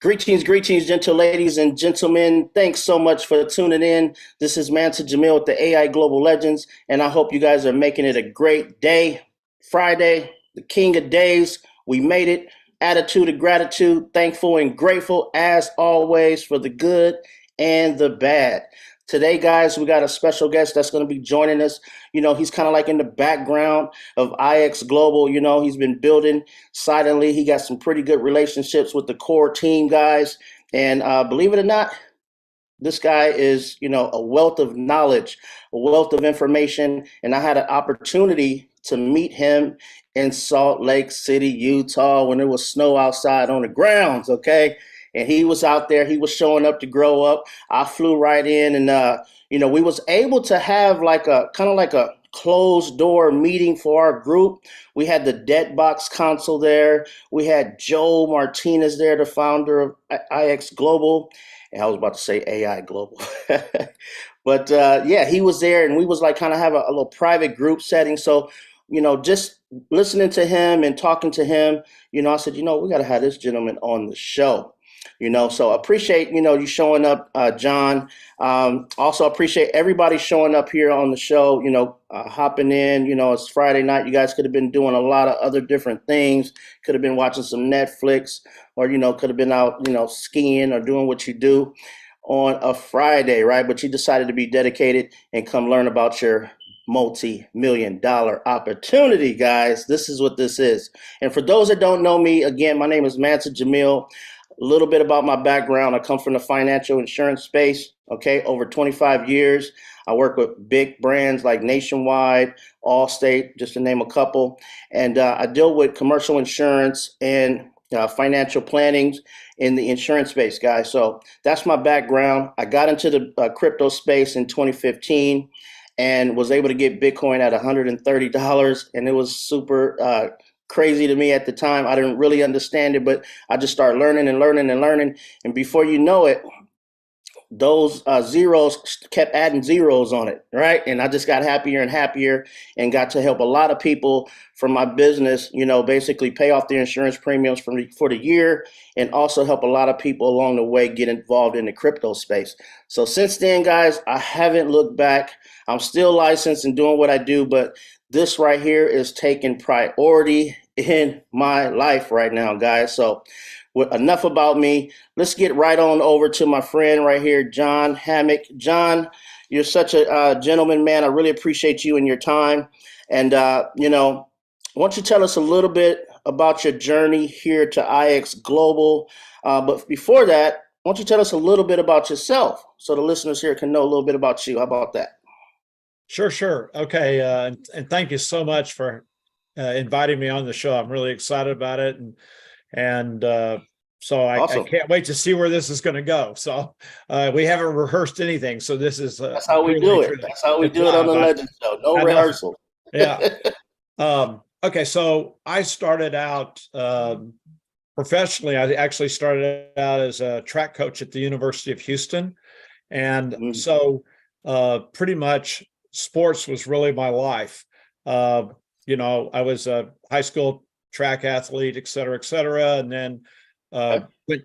Greetings, gentle ladies and gentlemen. Thanks so much for tuning in. This is Manta Jamil with the AI Global Legends, and I hope you guys are making it a great day. Friday, the king of days. We made it. Attitude of gratitude, thankful and grateful as always for the good and the bad. Today, guys, we got a special guest that's going to be joining us. He's kind of like in the background of IX Global. He's been building silently. He got some pretty good relationships with the core team, guys. And believe it or not, this guy is, a wealth of knowledge, a wealth of information. And I had an opportunity to meet him in Salt Lake City, Utah, when there was snow outside on the grounds, okay? And he was out there. He was showing up to grow up. I flew right in, and we was able to have like a kind of like a closed door meeting for our group. We had the Debt Box Council there. We had Joe Martinez there, the founder of IX Global. And I was about to say AI Global. But yeah, he was there, and we was like kind of have a little private group setting. So, just listening to him and talking to him, I said, we got to have this gentleman on the show. So appreciate, you showing up, John. Also appreciate everybody showing up here on the show, hopping in. It's Friday night. You guys could have been doing a lot of other different things. Could have been watching some Netflix, or, could have been out, skiing or doing what you do on a Friday, right? But you decided to be dedicated and come learn about your multi-million-dollar opportunity, guys. This is what this is. And for those that don't know me, again, my name is Manta Jamil. A little bit about my background. I come from the financial insurance space, okay, over 25 years. I work with big brands like Nationwide, Allstate, just to name a couple. And I deal with commercial insurance and financial planning in the insurance space, guys. So that's my background. I got into the crypto space in 2015 and was able to get Bitcoin at $130. And it was super crazy to me at the time. I didn't really understand it, but I just started learning and learning and learning. And before you know it, those zeros kept adding zeros on it, right? And I just got happier and happier and got to help a lot of people from my business, basically pay off their insurance premiums for the year, and also help a lot of people along the way get involved in the crypto space. So since then, guys, I haven't looked back. I'm still licensed and doing what I do, but this right here is taking priority in my life right now, guys. So enough about me. Let's get right on over to my friend right here, John Hammack. John, you're such a gentleman, man. I really appreciate you and your time. And, why don't you tell us a little bit about your journey here to IX Global? But before that, why don't you tell us a little bit about yourself so the listeners here can know a little bit about you? How about that? Sure. Okay. And thank you so much for inviting me on the show. I'm really excited about it. And so I Awesome. can't wait to see where this is going to go. So we haven't rehearsed anything. So this is That's how we truly, do it. truly, That's how we it's do it on live. the Legend Show. No I know. rehearsal. Yeah. Okay. So I started out professionally. I actually started out as a track coach at the University of Houston. And so pretty much sports was really my life. I was a high school track athlete, et cetera, and then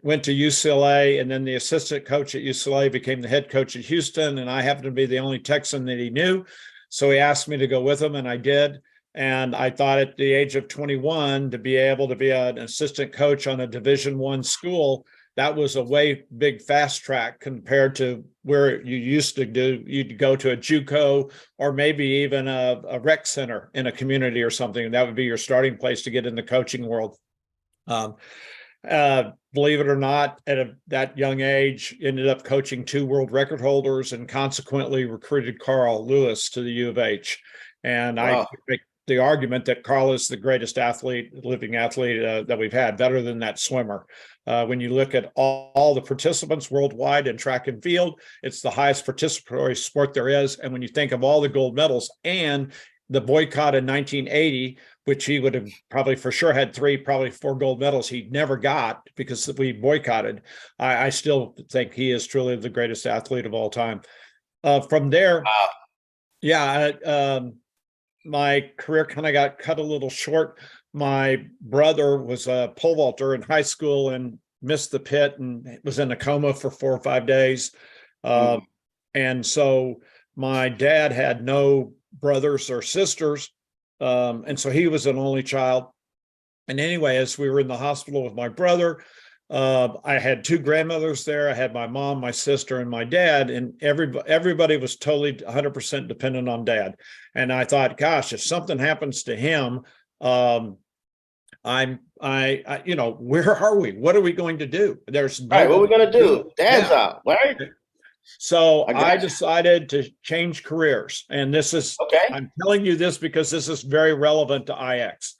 went to UCLA, and then the assistant coach at UCLA became the head coach at Houston, and I happened to be the only Texan that he knew. So he asked me to go with him, and I did. And I thought at the age of 21 to be able to be an assistant coach on a Division I school, that was a way big fast track compared to where you used to do. You'd go to a JUCO or maybe even a rec center in a community or something. And that would be your starting place to get in the coaching world. Believe it or not, at that young age, ended up coaching 2 world record holders and consequently recruited Carl Lewis to the U of H. And wow. I make the argument that Carl is the greatest living athlete that we've had, better than that swimmer. When you look at all the participants worldwide in track and field, it's the highest participatory sport there is. And when you think of all the gold medals and the boycott in 1980, which he would have probably for sure had 3, probably 4 gold medals he never got because we boycotted, I still think he is truly the greatest athlete of all time. From there, wow. Yeah, my career kind of got cut a little short. My brother was a pole vaulter in high school, and missed the pit and was in a coma for 4 or 5 days. Mm. And so my dad had no brothers or sisters. And so he was an only child. And anyway, as we were in the hospital with my brother, I had 2 grandmothers there. I had my mom, my sister, and my dad, and everybody was totally 100% dependent on dad. And I thought, gosh, if something happens to him, you know, where are we? What are we going to do? There's All right, what are we nobody gonna to do. do? Dad's Yeah. out, right? So I I got you. decided to change careers. And this is, Okay. I'm telling you this because this is very relevant to IX.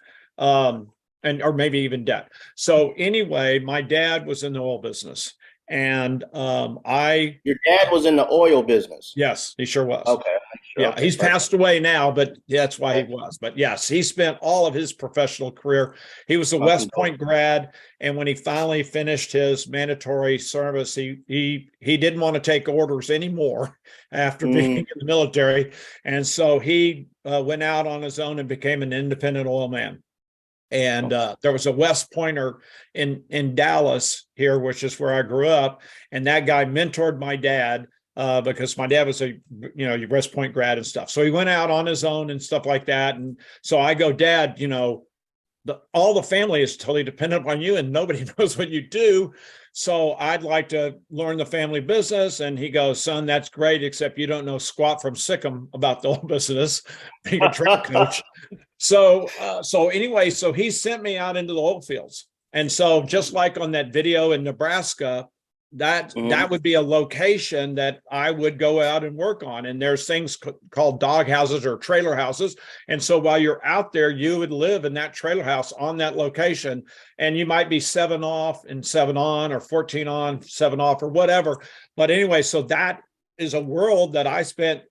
And or maybe even debt. So anyway, my dad was in the oil business, and Your dad was in the oil business. yes, he sure was. Okay. Sure. Yeah, Okay, he's perfect. passed away now, but that's why he Okay. was. But yes, he spent all of his professional career. He was a My West Point condolences. grad, and when he finally finished his mandatory service, he didn't want to take orders anymore after being Mm. in the military, and so he went out on his own and became an independent oil man. And there was a West Pointer in Dallas here, which is where I grew up, and that guy mentored my dad because my dad was a West Point grad and stuff. So he went out on his own and stuff like that. And so I go, Dad, you know, all the family is totally dependent on you, and nobody knows what you do. So I'd like to learn the family business. And he goes, son, that's great, except you don't know squat from sickum about the oil business, being a track coach. So anyway, so he sent me out into the oil fields. And so just like on that video in Nebraska, that would be a location that I would go out and work on. And there's things called dog houses or trailer houses. And so while you're out there, you would live in that trailer house on that location. And you might be 7 off and 7 on, or 14 on, 7 off, or whatever. But anyway, so that is a world that I spent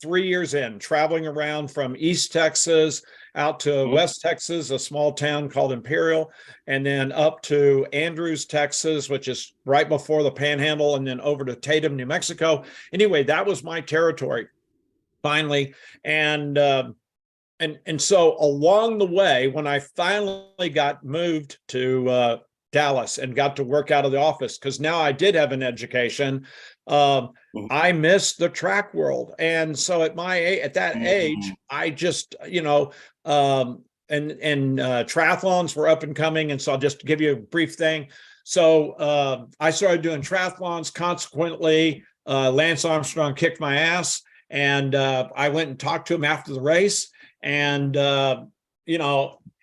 3 years in, traveling around from East Texas out to West Texas, a small town called Imperial, and then up to Andrews, Texas, which is right before the Panhandle, and then over to Tatum, New Mexico. Anyway, that was my territory finally. And so along the way, when I finally got moved to Dallas and got to work out of the office, because now I did have an education, I missed the track world. And so at that age, I just, and triathlons were up and coming. And so I'll just give you a brief thing. So I started doing triathlons. Consequently, Lance Armstrong kicked my ass, and I went and talked to him after the race. And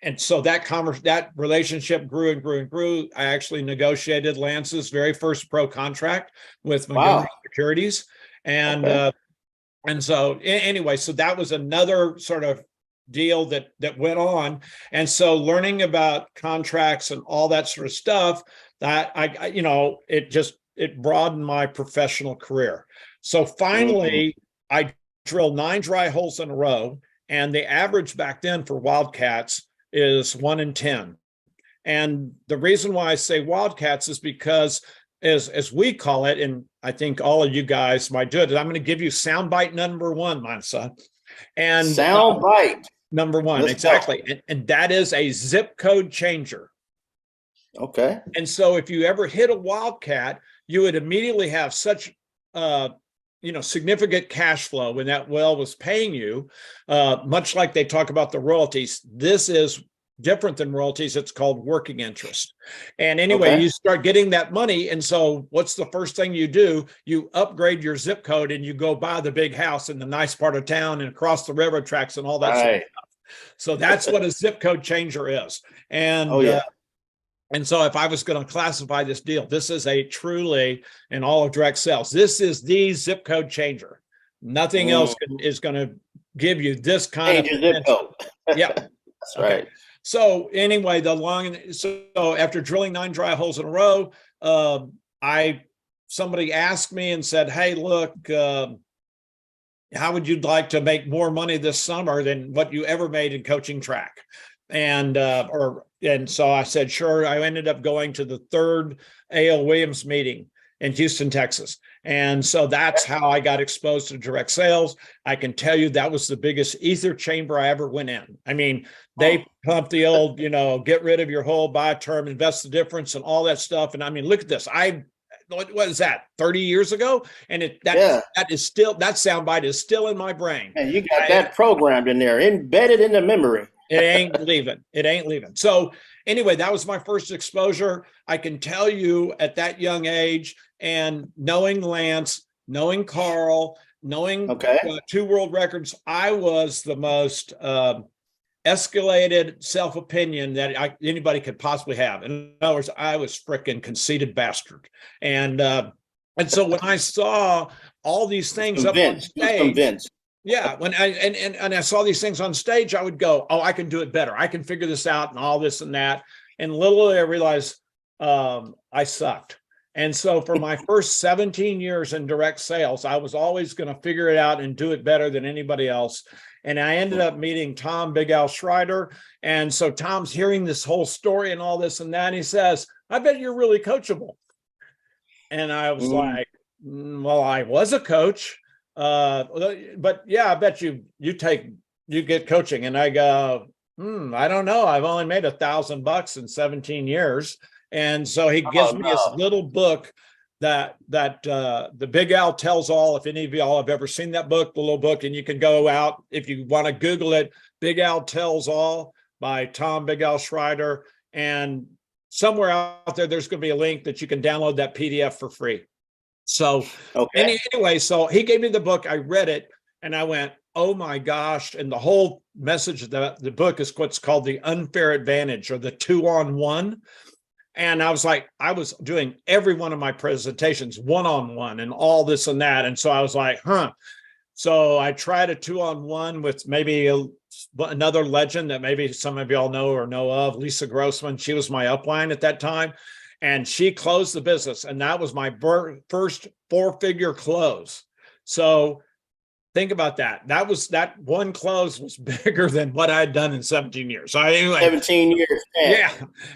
and so that relationship grew and grew and grew. I actually negotiated Lance's very first pro contract with Montgomery Securities. And so anyway, so that was another sort of deal that went on. And so learning about contracts and all that sort of stuff, that it broadened my professional career. So finally, I drilled 9 dry holes in a row, and the average back then for wildcats is 1 in 10. And the reason why I say wildcats is because, as we call it, and I think all of you guys might do it, I'm going to give you soundbite number 1, Mansa. And soundbite number 1, let's exactly. And that is a zip code changer. Okay. And so if you ever hit a wildcat, you would immediately have such significant cash flow when that well was paying you, much like they talk about the royalties. This is different than royalties. It's called working interest. And anyway, you start getting that money. And so what's the first thing you do? You upgrade your zip code and you go buy the big house in the nice part of town and across the railroad tracks and all that sort of stuff. So that's what a zip code changer is. And and so if I was going to classify this deal, this is a truly, in all of direct sales, this is the zip code changer. Nothing else is going to give you this kind of zip code. Yeah. That's right. So anyway, so after drilling 9 dry holes in a row, somebody asked me and said, hey, look, how would you like to make more money this summer than what you ever made in coaching track? And so I said, sure. I ended up going to the 3rd A.L. Williams meeting in Houston, Texas. And so that's how I got exposed to direct sales. I can tell you that was the biggest ether chamber I ever went in. I mean, they pump the old, get rid of your whole, buy a term, invest the difference, and all that stuff. And I mean, look at this. What is that, 30 years ago? And that soundbite is still in my brain. And you got that programmed in there, embedded in the memory. It ain't leaving. It ain't leaving. So anyway, that was my first exposure. I can tell you at that young age, and knowing Lance, knowing Carl, knowing 2 world records, I was the most escalated self-opinion that anybody could possibly have. In other words, I was freaking conceited bastard. And so when I saw all these things up on stage, when I saw these things on stage, I would go, oh, I can do it better. I can figure this out and all this and that. And little did I realize I sucked. And so for my first 17 years in direct sales, I was always going to figure it out and do it better than anybody else. And I ended up meeting Tom Big Al Schreider. And so Tom's hearing this whole story and all this and that. And he says, I bet you're really coachable. And I was like, well, I was a coach. But yeah, I bet you get coaching. And I go, I don't know. I've only made $1,000 in 17 years. And so he gives me this little book that the Big Al Tells All. If any of y'all have ever seen that book, the little book, and you can go out if you want to Google it, Big Al Tells All by Tom Big Al Schreider. And somewhere out there, there's going to be a link that you can download that PDF for free. So anyway, so he gave me the book. I read it and I went, oh my gosh. And the whole message of the book is what's called the unfair advantage, or the 2-on-1. And I was like, I was doing every one of my presentations one-on-one and all this and that. And so I was like, So I tried a 2-on-1 with maybe another legend that maybe some of y'all know or know of, Lisa Grossman. She was my upline at that time. And she closed the business. And that was my first 4-figure close. So think about that. That one close was bigger than what I'd done in 17 years. So anyway, 17 years. Yeah.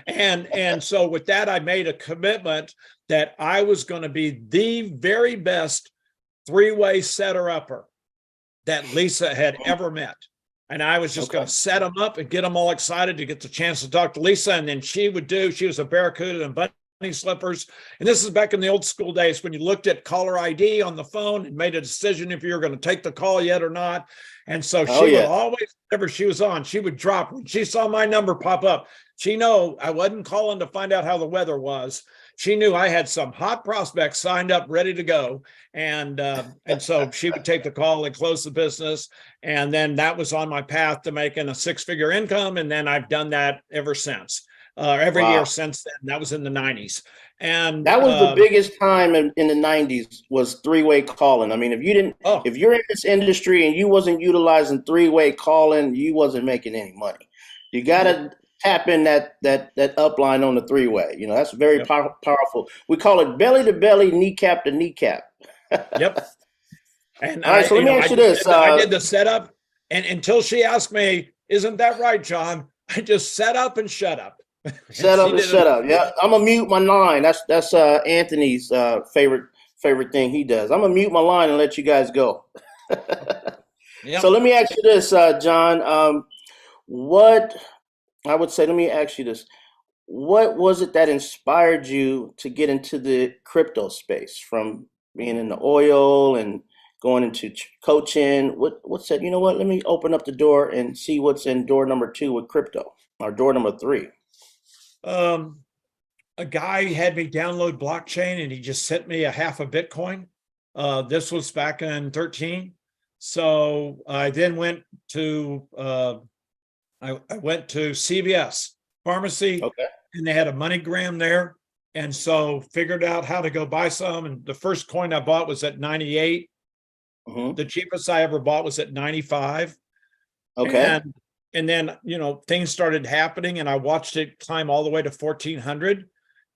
And so with that, I made a commitment that I was going to be the very best 3-way setter-upper that Lisa had ever met. And I was just going to set them up and get them all excited to get the chance to talk to Lisa. And then she was a Barracuda and bunny slippers. And this is back in the old school days when you looked at caller ID on the phone and made a decision if you were going to take the call yet or not. And so she would always, whenever she was on, she would drop. When she saw my number pop up, she knew I wasn't calling to find out how the weather was. She knew I had some hot prospects signed up, ready to go. And so she would take the call and close the business. And then that was on my path to making a 6-figure income. And then I've done that ever since, every year since then. That was in the 90s. And that was the biggest time in the 90s was 3-way calling. I mean, if you're in this industry and you wasn't utilizing 3-way calling, you wasn't making any money. You got to tap in that upline on the 3-way. That's very powerful. We call it belly to belly, kneecap to kneecap. Yep. And all right, so let me ask you this. I did the setup, and until she asked me, isn't that right, John? I just set up and shut up. Shut up. Yeah, I'm gonna mute my line. That's Anthony's favorite thing he does. I'm gonna mute my line and let you guys go. So let me ask you this, John. Let me ask you this. What was it that inspired you to get into the crypto space, from being in the oil and going into coaching? What said, you know what, let me open up the door and see what's in door number 2 with crypto, or door number 3? A guy had me download blockchain and he just sent me a half a Bitcoin. This was back in 13. So I then went to, I went to CVS pharmacy, and they had a MoneyGram there. And so figured out how to go buy some. And the first coin I bought was at 98. The cheapest I ever bought was at 95. And then, things started happening and I watched it climb all the way to 1400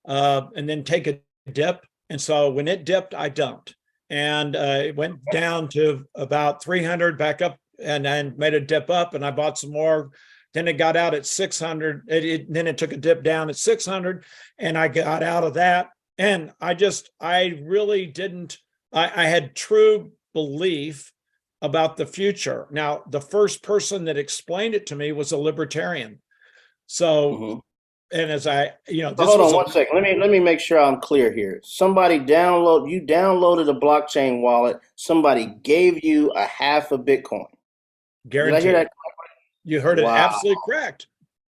and then take a dip. And so when it dipped, I dumped, and it went down to about 300, back up, and then made a dip up, and I bought some more. Then it got out at 600. Then it took a dip down at 600, and I got out of that. And I really didn't, I had true belief about the future. Now, the first person that explained it to me was a libertarian. So, and as I, So this hold was on one second. Let me make sure I'm clear here. You downloaded a blockchain wallet. Somebody gave you a half a Bitcoin. Did I hear guaranteed. that? You heard it Wow. absolutely correct.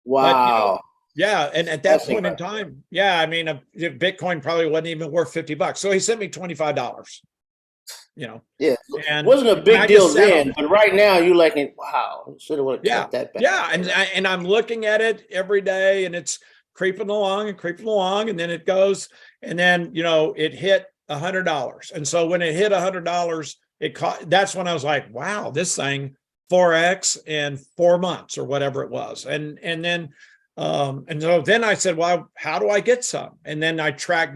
But Wow. yeah, and at that That's point in incredible. time, yeah, I mean, Bitcoin probably wasn't even worth $50. So he sent me $25. Yeah. And Wasn't a I big just deal sat on then, it. but right now you're like, wow, should have Yeah, kept that back. yeah, and I'm looking at it every day, and it's creeping along and creeping along, and then it goes, and then it hit $100, and so when it hit $100, that's when I was like, wow, this thing 4x in 4 months or whatever it was, and so then I said, well, how do I get some? And then I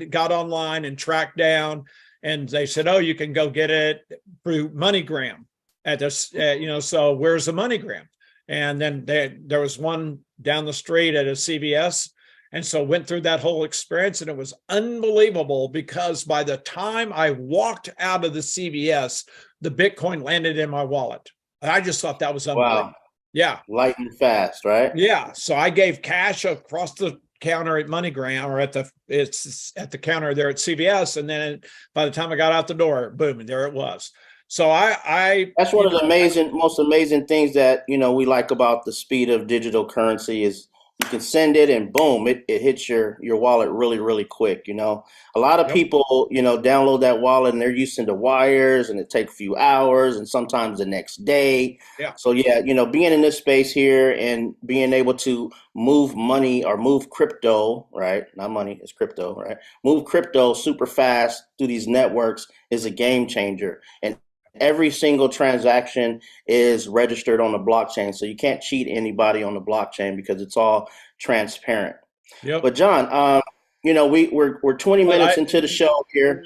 got online and tracked down, and they said, oh, you can go get it through MoneyGram at this, so where's the MoneyGram? And then there was one down the street at a CVS. And so went through that whole experience, and it was unbelievable because by the time I walked out of the CVS, the Bitcoin landed in my wallet. I just thought that was unbelievable. Wow. Yeah. Lightning fast, right? Yeah. So I gave cash across the counter at MoneyGram, or it's at the counter there at CVS. And then by the time I got out the door, boom, and there it was. So that's one of the most amazing things that we like about the speed of digital currency is you can send it and boom, it hits your wallet really, really quick. A lot of people download that wallet and they're using the wires, and it takes a few hours and sometimes the next day. Yeah. So yeah, being in this space here and being able to move money or move crypto, right? Not money, it's crypto, right? Move crypto super fast through these networks is a game changer. And every single transaction is registered on the blockchain, so you can't cheat anybody on the blockchain because it's all transparent. Yep. But John, we're 20 minutes into the show here.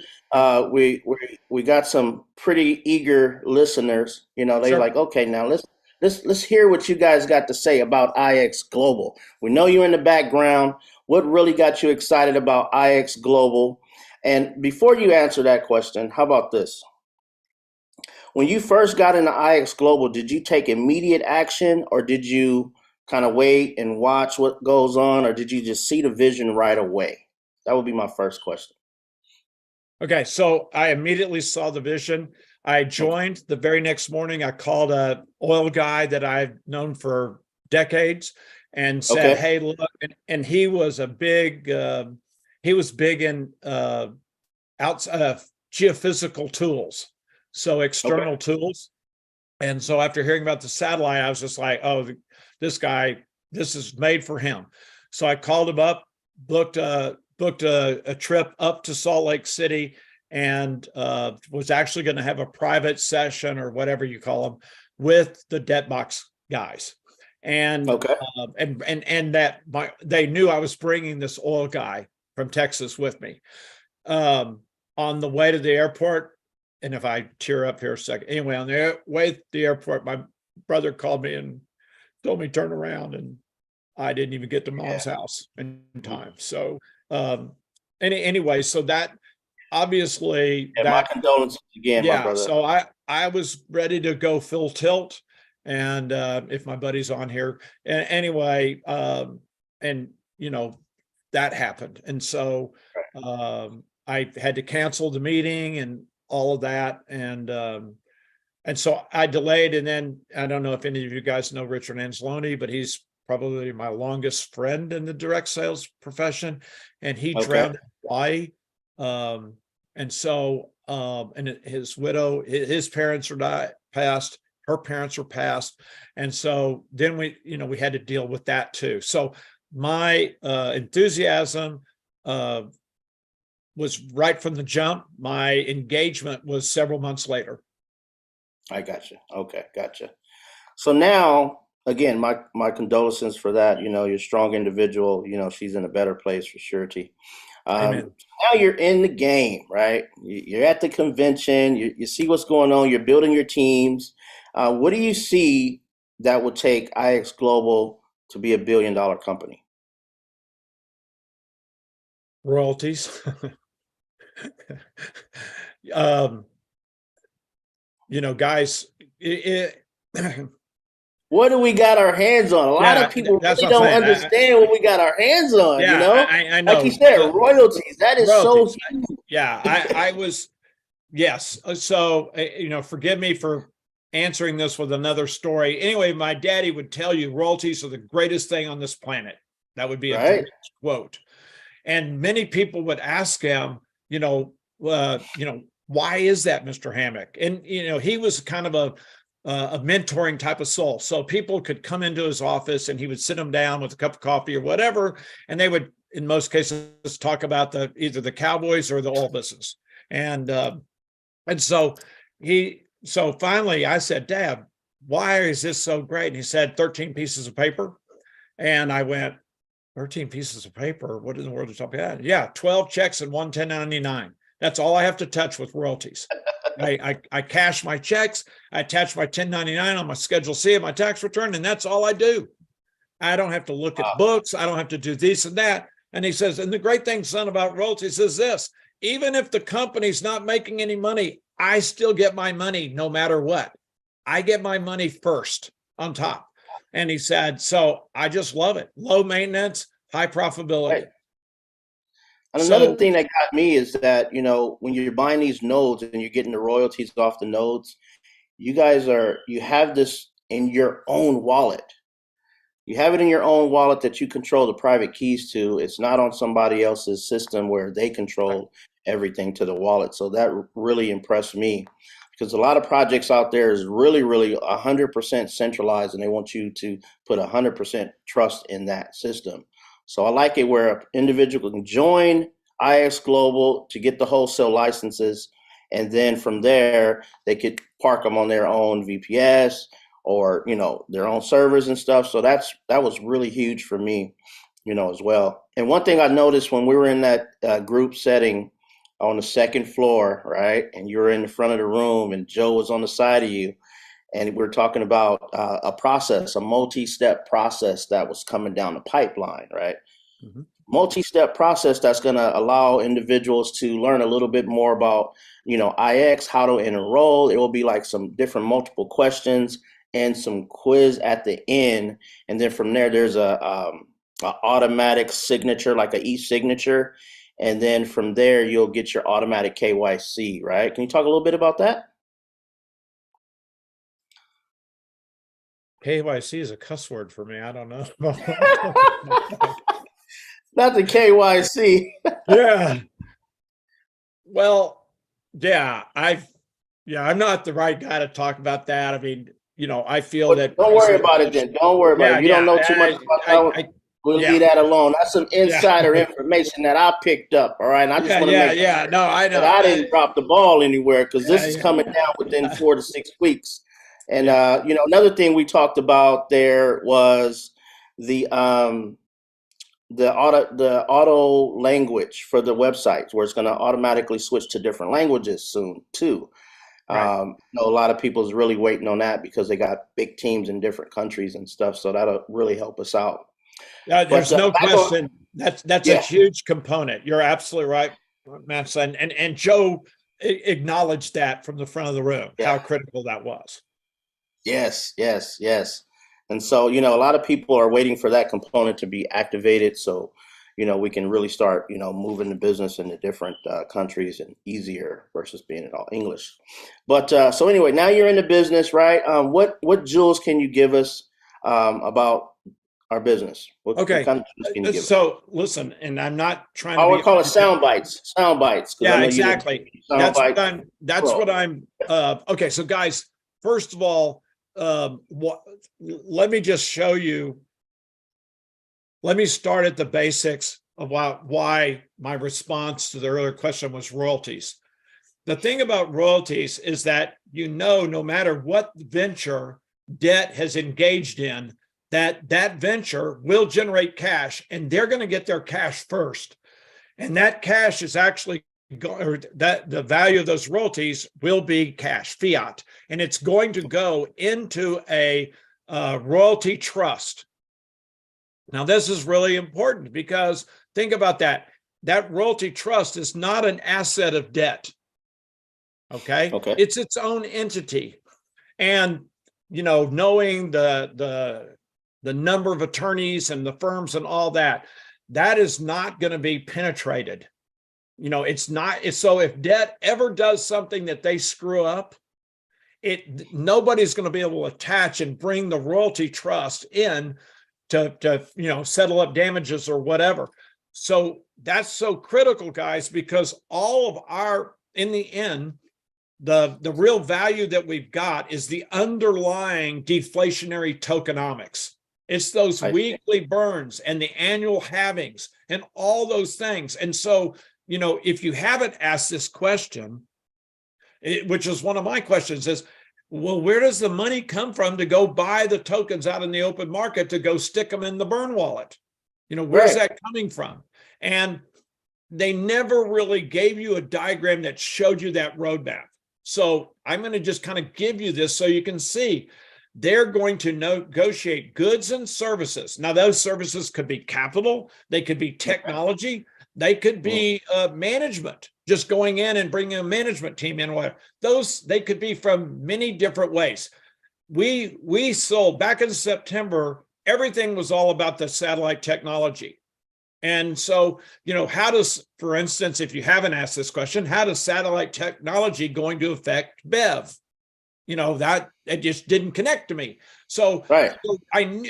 We got some pretty eager listeners. They're Sure. like, okay, now let's hear what you guys got to say about IX Global. We know you're in the background. What really got you excited about IX Global? And before you answer that question, how about this? When you first got into IX Global, did you take immediate action, or did you kind of wait and watch what goes on, or did you just see the vision right away? That would be my first question. Okay, so I immediately saw the vision. I joined the very next morning. I called a oil guy that I've known for decades and said, Okay. "Hey, look," and he was big in geophysical tools, so external tools. And so after hearing about the satellite, I was just like, "Oh, this guy, this is made for him." So I called him up, booked a trip up to Salt Lake City, and was actually going to have a private session or whatever you call them with the Debtbox guys. And that they knew I was bringing this oil guy from Texas with me. On the way to the airport, and if I tear up here a second, anyway, on the way to the airport, my brother called me and told me turn around, and I didn't even get to Mom's house in time. So anyway, so that obviously my condolences again, my brother. So I was ready to go full tilt, and if my buddy's on here, anyway, and that happened, and so I had to cancel the meeting and all of that, and so I delayed, and then I don't know if any of you guys know Richard Anzalone, but he's probably my longest friend in the direct sales profession, and he drowned in Hawaii. And so, and his widow, his parents are passed, her parents were passed. And so then we had to deal with that too. So my enthusiasm was right from the jump. My engagement was several months later. I got you. Okay, gotcha. So now, again, my condolences for that. You're a strong individual. She's in a better place for surety. Now you're in the game, right? You're at the convention. You see what's going on. You're building your teams. What do you see that would take IX Global to be $1 billion company? Royalties. Guys, What do we got our hands on? A lot of people that's really what I'm don't saying. understand what we got our hands on, you know? I Like you know. said, royalties, that is so Royalties. huge. Yeah, I was, yes. So, forgive me for answering this with another story. Anyway, my daddy would tell you royalties are the greatest thing on this planet. That would be a Right. direct quote. And many people would ask him, why is that, Mr. Hammack? And, he was kind of a mentoring type of soul. So people could come into his office and he would sit them down with a cup of coffee or whatever. And they would, in most cases, talk about either the Cowboys or the oil business. And so finally I said, Dad, why is this so great? And he said, 13 pieces of paper. And I went, 13 pieces of paper? What in the world are you talking about? Yeah, 12 checks and one 1099. That's all I have to touch with royalties. I cash my checks, I attach my 1099 on my Schedule C of my tax return, and that's all I do. I don't have to look at books. I don't have to do this and that. And he says, and the great thing, son, about royalties is this: even if the company's not making any money, I still get my money no matter what. I get my money first on top. And he said, so I just love it. Low maintenance, high profitability. Right. And another thing that got me is that, when you're buying these nodes and you're getting the royalties off the nodes, you have this in your own wallet. You have it in your own wallet that you control the private keys to. It's not on somebody else's system where they control everything to the wallet. So that really impressed me, because a lot of projects out there is really, really 100% centralized, and they want you to put 100% trust in that system. So I like it where an individual can join IX Global to get the wholesale licenses, and then from there they could park them on their own VPS or their own servers and stuff. So that was really huge for me, as well. And one thing I noticed when we were in that group setting on the second floor, right, and you were in the front of the room and Joe was on the side of you, and we're talking about a multi-step process that was coming down the pipeline, right? Mm-hmm. Multi-step process that's going to allow individuals to learn a little bit more about, IX, how to enroll. It will be like some different multiple questions and some quiz at the end. And then from there, there's a automatic signature, like an e-signature. And then from there, you'll get your automatic KYC, right? Can you talk a little bit about that? KYC is a cuss word for me. I don't know. Not the KYC. Yeah. Well, yeah, I'm not the right guy to talk about that. I mean, I feel that. Don't worry about it then. Don't worry about it. You don't know too much about that one. We'll leave that alone. That's some insider information that I picked up. All right. And I just want to make sure no, I know that I didn't drop the ball anywhere, because this is coming down within 4 to 6 weeks. And another thing we talked about there was the auto language for the websites, where it's going to automatically switch to different languages soon too. Right. A lot of people is really waiting on that because they got big teams in different countries and stuff. So that'll really help us out. There's no question that's a huge component. You're absolutely right, Matt. And Joe acknowledged that from the front of the room, how critical that was. Yes. And so, a lot of people are waiting for that component to be activated. So, we can really start, moving the business into different countries and easier versus being in all English. But so anyway, now you're in the business, right? What jewels can you give us about our business? What kind of jewels can you give us? Listen, and I'm not trying to. I would call it sound bites. Sound bites. Yeah, exactly. That's what I'm. Okay, so guys, first of all, let me just show you. Let me start at the basics of why my response to the earlier question was royalties. The thing about royalties is that, no matter what venture debt has engaged in, that venture will generate cash, and they're going to get their cash first. And that cash is actually, that the value of those royalties will be cash, fiat, and it's going to go into a royalty trust. Now, this is really important, because think about that. That royalty trust is not an asset of debt. Okay. It's its own entity. And, you know, knowing the number of attorneys and the firms and all that, that is not going to be penetrated. You know, it's not. So if debt ever does something that they screw up, nobody's going to be able to attach and bring the royalty trust in to you know, settle up damages or whatever. So that's so critical, guys, because all of our, in the end, the real value that we've got is the underlying deflationary tokenomics. It's those weekly burns and the annual halvings and all those things. And so, you know, if you haven't asked this question, which is one of my questions, is, well, where does the money come from to go buy the tokens out in the open market to go stick them in the burn wallet? You know, where's that coming from? And they never really gave you a diagram that showed you that roadmap. So I'm going to just kind of give you this so you can see. They're going to negotiate goods and services. Now, those services could be capital, they could be technology, they could be management, just going in and bringing a management team in. Whatever. Those, they could be from many different ways. We sold back in September, everything was all about the satellite technology. And so, you know, how does, for instance, if you haven't asked this question, how does satellite technology going to affect BEV? You know, that it just didn't connect to me. So,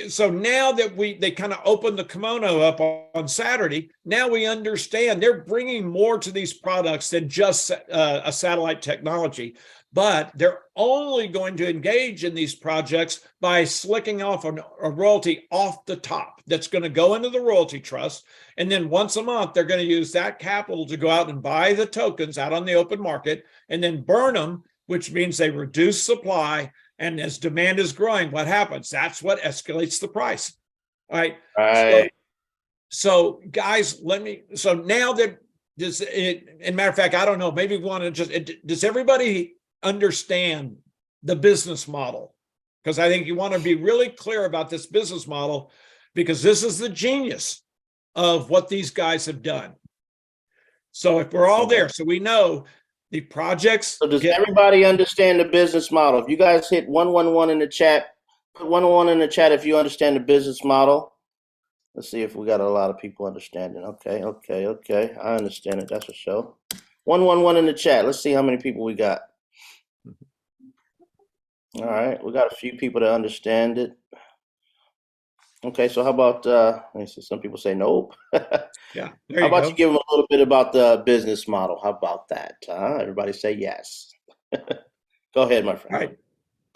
so now that they kind of opened the kimono up on Saturday, now we understand they're bringing more to these products than just a satellite technology, but they're only going to engage in these projects by slicking off a royalty off the top that's going to go into the royalty trust. And then once a month, they're going to use that capital to go out and buy the tokens out on the open market and then burn them, which means they reduce supply. And as demand is growing, what happens? That's what escalates the price. All right. So guys, so now that this, in matter of fact, I don't know, maybe we want to just, does everybody understand the business model? Because I think you want to be really clear about this business model, because this is the genius of what these guys have done. So if we're all there, so we know the projects. So does everybody understand the business model? If you guys hit 111 in the chat, put 111 in the chat if you understand the business model. Let's see if we got a lot of people understanding. Okay. I understand it. That's for sure. 111 in the chat. Let's see how many people we got. All right. We got a few people that understand it. Okay, so how about, let me see, some people say nope. Yeah. How about you give them a little bit about the business model? How about that? Everybody say yes. Go ahead, my friend. All right.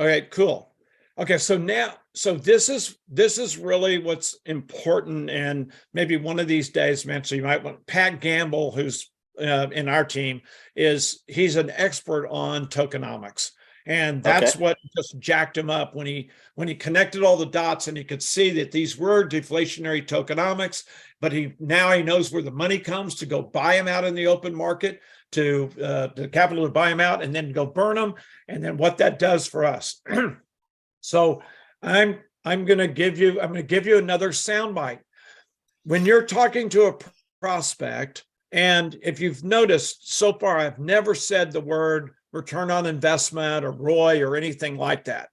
Okay, cool. Okay, so now, so this is really what's important, and maybe one of these days, man, so you might want Pat Gamble, who's in our team, he's an expert on tokenomics. And that's what just jacked him up when he connected all the dots, and he could see that these were deflationary tokenomics, but now he knows where the money comes to go buy them out in the open market, to the capital to buy them out and then go burn them, and then what that does for us. So I'm going to give you another soundbite. When you're talking to a prospect, and if you've noticed so far, I've never said the word return on investment or ROI or anything like that.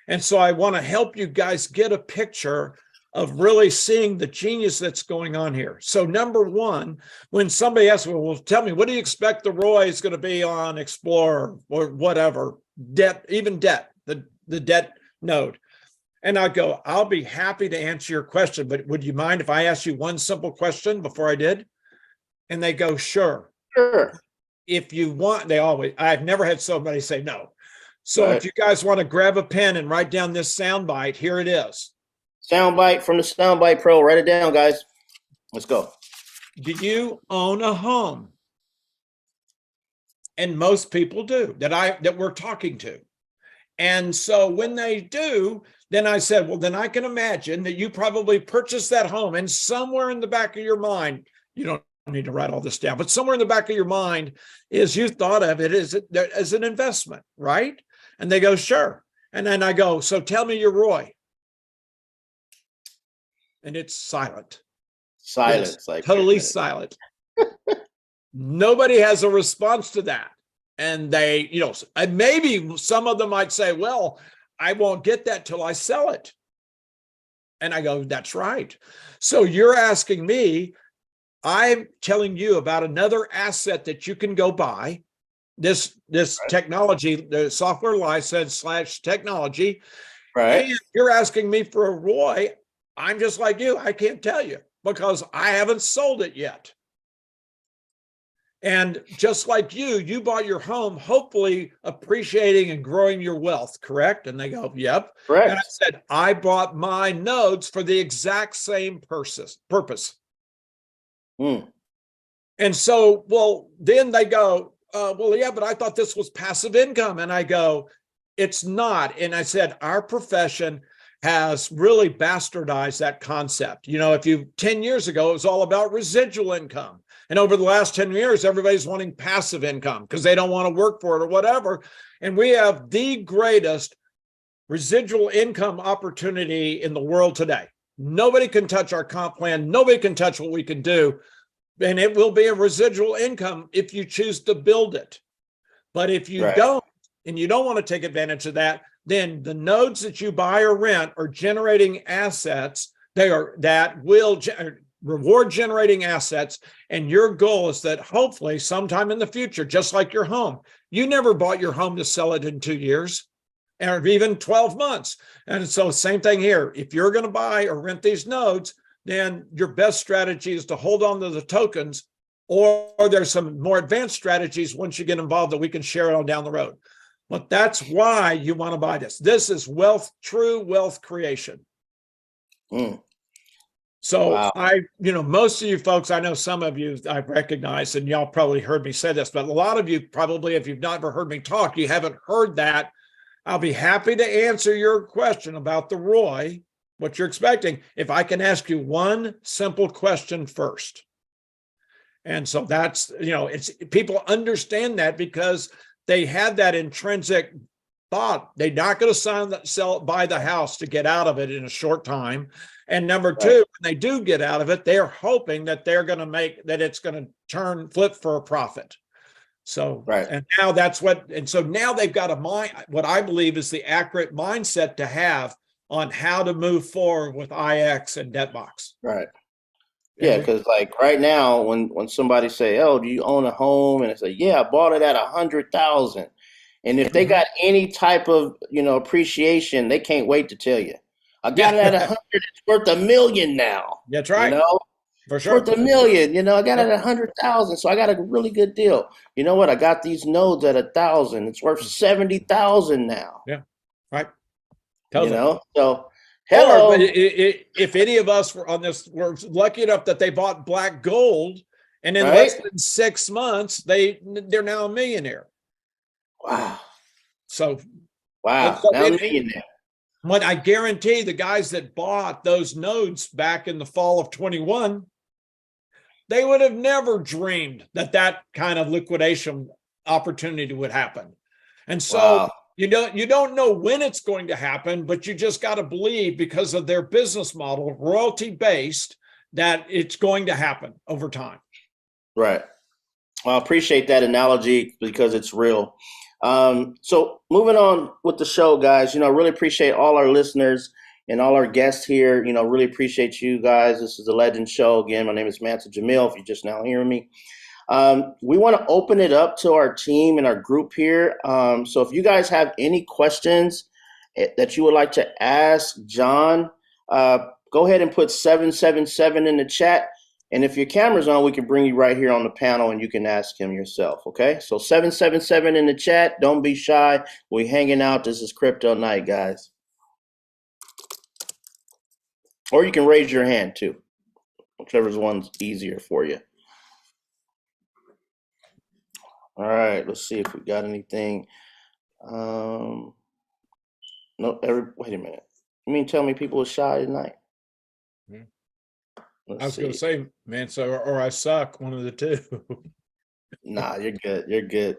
And so I want to help you guys get a picture of really seeing the genius that's going on here. So number one, when somebody asks, well, tell me, what do you expect the ROI is going to be on Explorer or whatever, debt, even debt, the debt node? And I go, I'll be happy to answer your question, but would you mind if I asked you one simple question before I did? And they go, sure. Sure. If you want, I've never had somebody say no. So if you guys want to grab a pen and write down this soundbite, here it is. Soundbite from the Soundbite Pro. Write it down, guys. Let's go. Do you own a home? And most people do that we're talking to. And so when they do, then I said, well, then I can imagine that you probably purchased that home, and somewhere in the back of your mind, you don't need to write all this down, but somewhere in the back of your mind is you thought of it as an investment, right? And they go, sure. And then I go, so tell me your ROI. And it's silent. Silence. Like totally silent. Nobody has a response to that. And they, and maybe some of them might say, well, I won't get that till I sell it. And I go, that's right. So you're asking me, I'm telling you about another asset that you can go buy. This technology, the software license / technology. Right. And you're asking me for a ROI. I'm just like you. I can't tell you because I haven't sold it yet. And just like you bought your home, hopefully appreciating and growing your wealth, correct? And they go, yep. Correct. And I said, I bought my nodes for the exact same purpose. And so, well, then they go, well, yeah, but I thought this was passive income. And I go, it's not. And I said, our profession has really bastardized that concept. If 10 years ago, it was all about residual income. And over the last 10 years, everybody's wanting passive income because they don't want to work for it or whatever. And we have the greatest residual income opportunity in the world today. Nobody can touch our comp plan. Nobody can touch what we can do. And it will be a residual income if you choose to build it. But if you don't, and you don't want to take advantage of that, then the nodes that you buy or rent are generating assets. That will reward generating assets. And your goal is that hopefully sometime in the future, just like your home, you never bought your home to sell it in 2 years or even 12 months. And so same thing here. If you're going to buy or rent these nodes, then your best strategy is to hold on to the tokens, or there's some more advanced strategies once you get involved that we can share it on down the road. But that's why you want to buy this. This is true wealth creation. So wow. Most of you folks, I know some of you I've recognized, and y'all probably heard me say this, but a lot of you probably, if you've never heard me talk, you haven't heard that. I'll be happy to answer your question about the ROI, what you're expecting, if I can ask you one simple question first. And so that's, it's people understand that because they have that intrinsic thought. They're not going to buy the house to get out of it in a short time. And number two, when they do get out of it, they're hoping that it's going to flip for a profit. So, and now now they've got what I believe is the accurate mindset to have on how to move forward with IX and DebtBox. Right. Yeah, because like right now, when somebody say, "Oh, do you own a home?" and it's like, "Yeah, I bought it at 100,000," and if they got any type of appreciation, they can't wait to tell you, "I got it at 100. It's worth $1 million now." That's right. For sure. It's worth $1 million. I got it at 100,000, so I got a really good deal. You know what? I got these nodes at 1,000. It's worth 70,000 now. Yeah. Right. So. Hello. Or if any of us were lucky enough that they bought black gold, and in less than 6 months, they're now a millionaire. Wow. So now a millionaire. But I guarantee the guys that bought those nodes back in the fall of 21, they would have never dreamed that kind of liquidation opportunity would happen. And so you don't know when it's going to happen, but you just got to believe because of their business model, royalty-based, that it's going to happen over time. Right. Well, I appreciate that analogy because it's real. So moving on with the show, guys, really appreciate all our listeners and all our guests here. Really appreciate you guys. This is the Legend Show. Again, my name is Mansa Jamil, if you're just now hearing me. We want to open it up to our team and our group here. So if you guys have any questions that you would like to ask John, go ahead and put 777 in the chat. And if your camera's on, we can bring you right here on the panel and you can ask him yourself. Okay. So 777 in the chat. Don't be shy. We're hanging out. This is Crypto Night, guys. Or you can raise your hand too, whichever one's easier for you. All right, let's see if we got anything. No, wait a minute. You mean tell me people are shy tonight? I was going to say, man, or I suck, one of the two. Nah, you're good. You're good.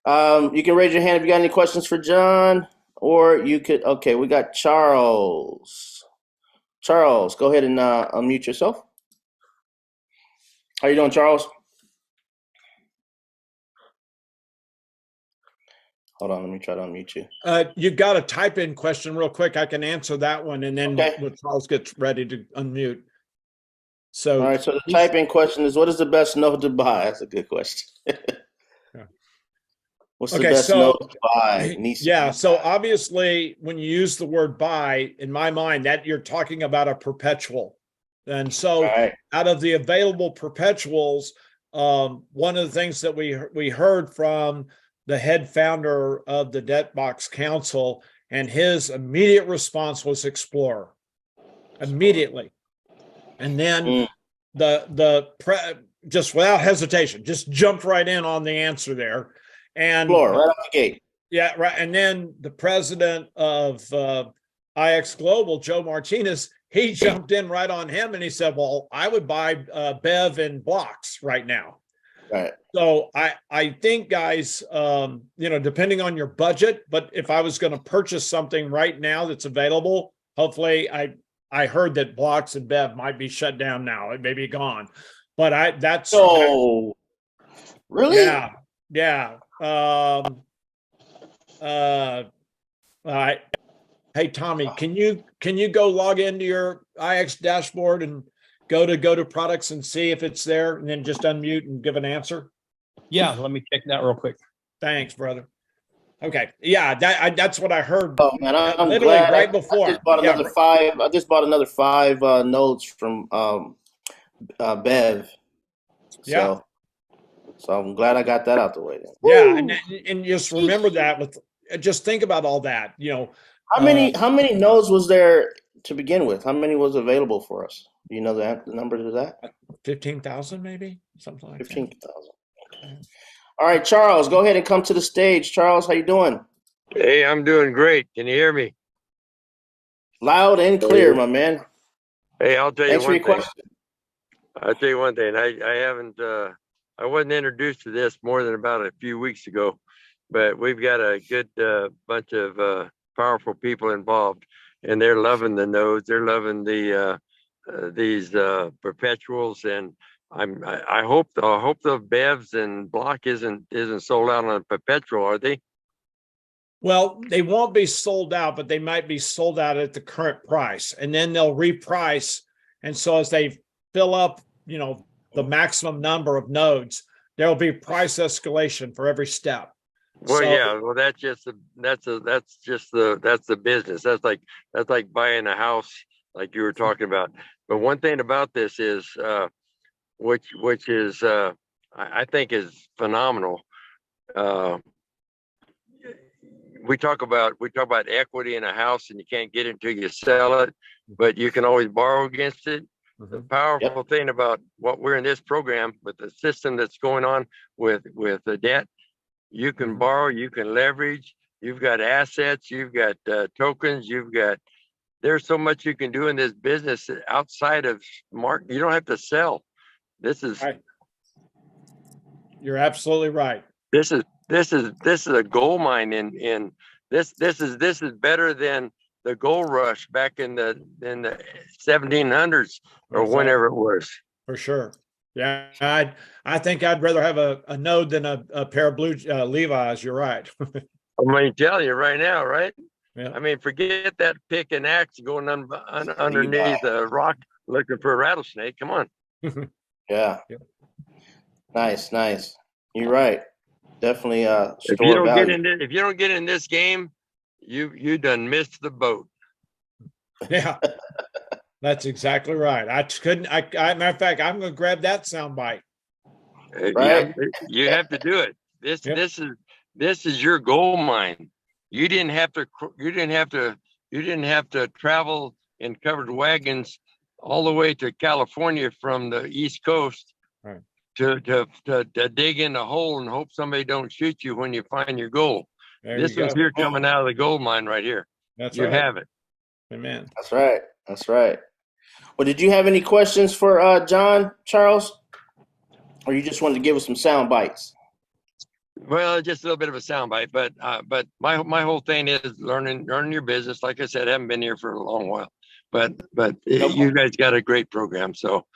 You can raise your hand if you got any questions for John, or you could. Okay, we got Charles. Charles, go ahead and unmute yourself. How you doing, Charles? Hold on, let me try to unmute you. You've got a type in question real quick. I can answer that one, and then Okay. when Charles gets ready to unmute. So, all right. So the type in question is, what is the best node to buy? That's a good question. What's the best node to buy? Yeah. So obviously, when you use the word buy, in my mind, that you're talking about a perpetual. And so out of the available perpetuals, one of the things that we heard from the head founder of the Debt Box Council, and his immediate response was Explorer. Immediately. And then just without hesitation, just jumped right in on the answer there. And Explorer, right out the gate. Yeah, right. And then the president of IX Global, Joe Martinez, he jumped in right on him and he said, well, I would buy BEV and BLOX right now. Right. So I think, guys, depending on your budget, but if I was going to purchase something right now that's available, hopefully I heard that BLOX and BEV might be shut down now. It may be gone. But really? Yeah. Hey Tommy, can you go log into your IX dashboard and go to products and see if it's there, and then just unmute and give an answer? Yeah, let me check that real quick. Thanks, brother. Okay, yeah, that's what I heard. Oh man, I'm literally glad. right before. I just bought another five. I just bought another 5 nodes from BEV. So I'm glad I got that out the way then. Yeah, and just remember that just think about all that. How many nodes was there to begin with? How many was available for us? Do you know the number to that? 15,000 maybe, something like 15,000. Okay. All right, Charles, go ahead and come to the stage. Charles, how you doing? Hey, I'm doing great. Can you hear me? Loud and clear, my man. Hey, I'll tell you Thanks for your question. I'll tell you one thing. I wasn't introduced to this more than about a few weeks ago, but we've got a good bunch of powerful people involved, and they're loving the nodes. They're loving these perpetuals, and I hope the BEVs and BLOX isn't sold out on a perpetual, are they? Well, they won't be sold out, but they might be sold out at the current price, and then they'll reprice. And so as they fill up, the maximum number of nodes, there will be price escalation for every step. Well, that's the business. That's like buying a house, like you were talking about. But one thing about this is, which is I think is phenomenal. We talk about equity in a house, and you can't get it until you sell it, but you can always borrow against it. The powerful thing about what we're in this program with the system that's going on with the debt, you can borrow, you can leverage, you've got assets, you've got tokens, there's so much you can do in this business outside of market. You don't have to sell. This is right. You're absolutely right. This is a gold mine in this is better than the gold rush back in the 1700s or whenever it was. For sure. Yeah, I think I'd rather have a node than a pair of blue Levi's. You're right. I'm going to tell you right now, right? Yeah. I mean, forget that pick and axe going underneath the rock looking for a rattlesnake. Come on. Yeah. Nice. You're right. Definitely. If you don't get in this game, you done missed the boat. Yeah, that's exactly right. Matter of fact, I'm going to grab that sound bite. Right. You have to do it. This is your gold mine. You didn't have to travel in covered wagons all the way to California from the East Coast. Right. To dig in a hole and hope somebody don't shoot you when you find your gold. This is here coming out of the gold mine right here. You have it. Amen. That's right. Well, did you have any questions for John, Charles? Or you just wanted to give us some sound bites? Well, just a little bit of a sound bite, but my whole thing is learning your business. Like I said, I haven't been here for a long while, but you guys got a great program. So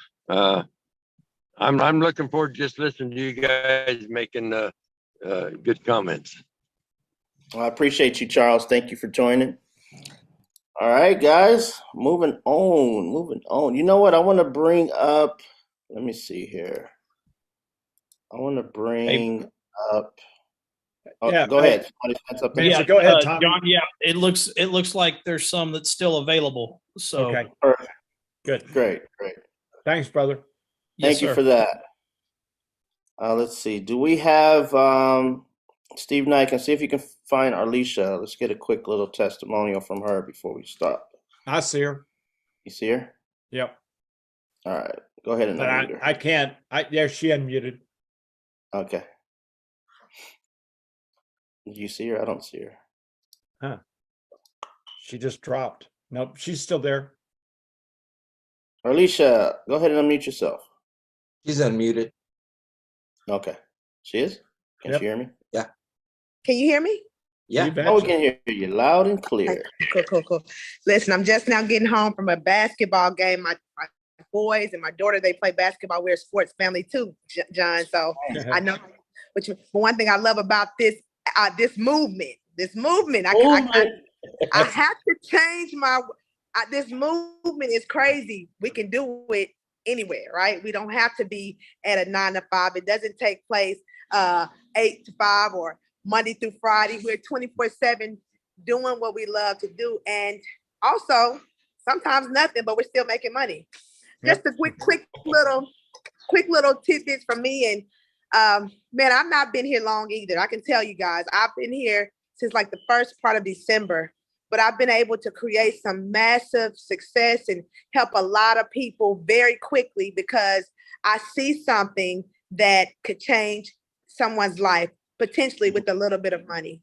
I'm looking forward to just listening to you guys making good comments. I appreciate you, Charles. Thank you for joining. All right, guys, moving on. You know what? I want to bring up, let me see here. I want to bring up, go ahead. Yeah, go ahead, Tommy. John, yeah, it looks like there's some that's still available. So okay, Perfect. good. Great. Thanks, brother. Thank you for that. Let's see. Do we have Steve Knight? Can see if you can find Arlisha. Let's get a quick little testimonial from her before we stop. I see her. You see her? Yep. All right. Go ahead and But unmute her. I can't. Yeah, she unmuted. Okay. Do you see her? I don't see her. Huh. She just dropped. Nope, she's still there. Arlisha, go ahead and unmute yourself. She's unmuted. Okay. She is? Can Yep. she hear me? Yeah. Can you hear me? Yeah. You betcha. Oh, we can hear you loud and clear. Cool. Listen, I'm just now getting home from a basketball game. My boys and my daughter, they play basketball. We're a sports family too, John. So I know. But one thing I love about this movement, I have to change my. This movement is crazy. We can do it anywhere, right? We don't have to be at a 9 to 5. It doesn't take place 8 to 5 or Monday through Friday. We're 24/7 doing what we love to do, and also sometimes nothing, but we're still making money. Yep. Just a quick little tidbits from me, and man, I've not been here long either. I can tell you guys, I've been here since like the first part of December, but I've been able to create some massive success and help a lot of people very quickly because I see something that could change someone's life, potentially with a little bit of money.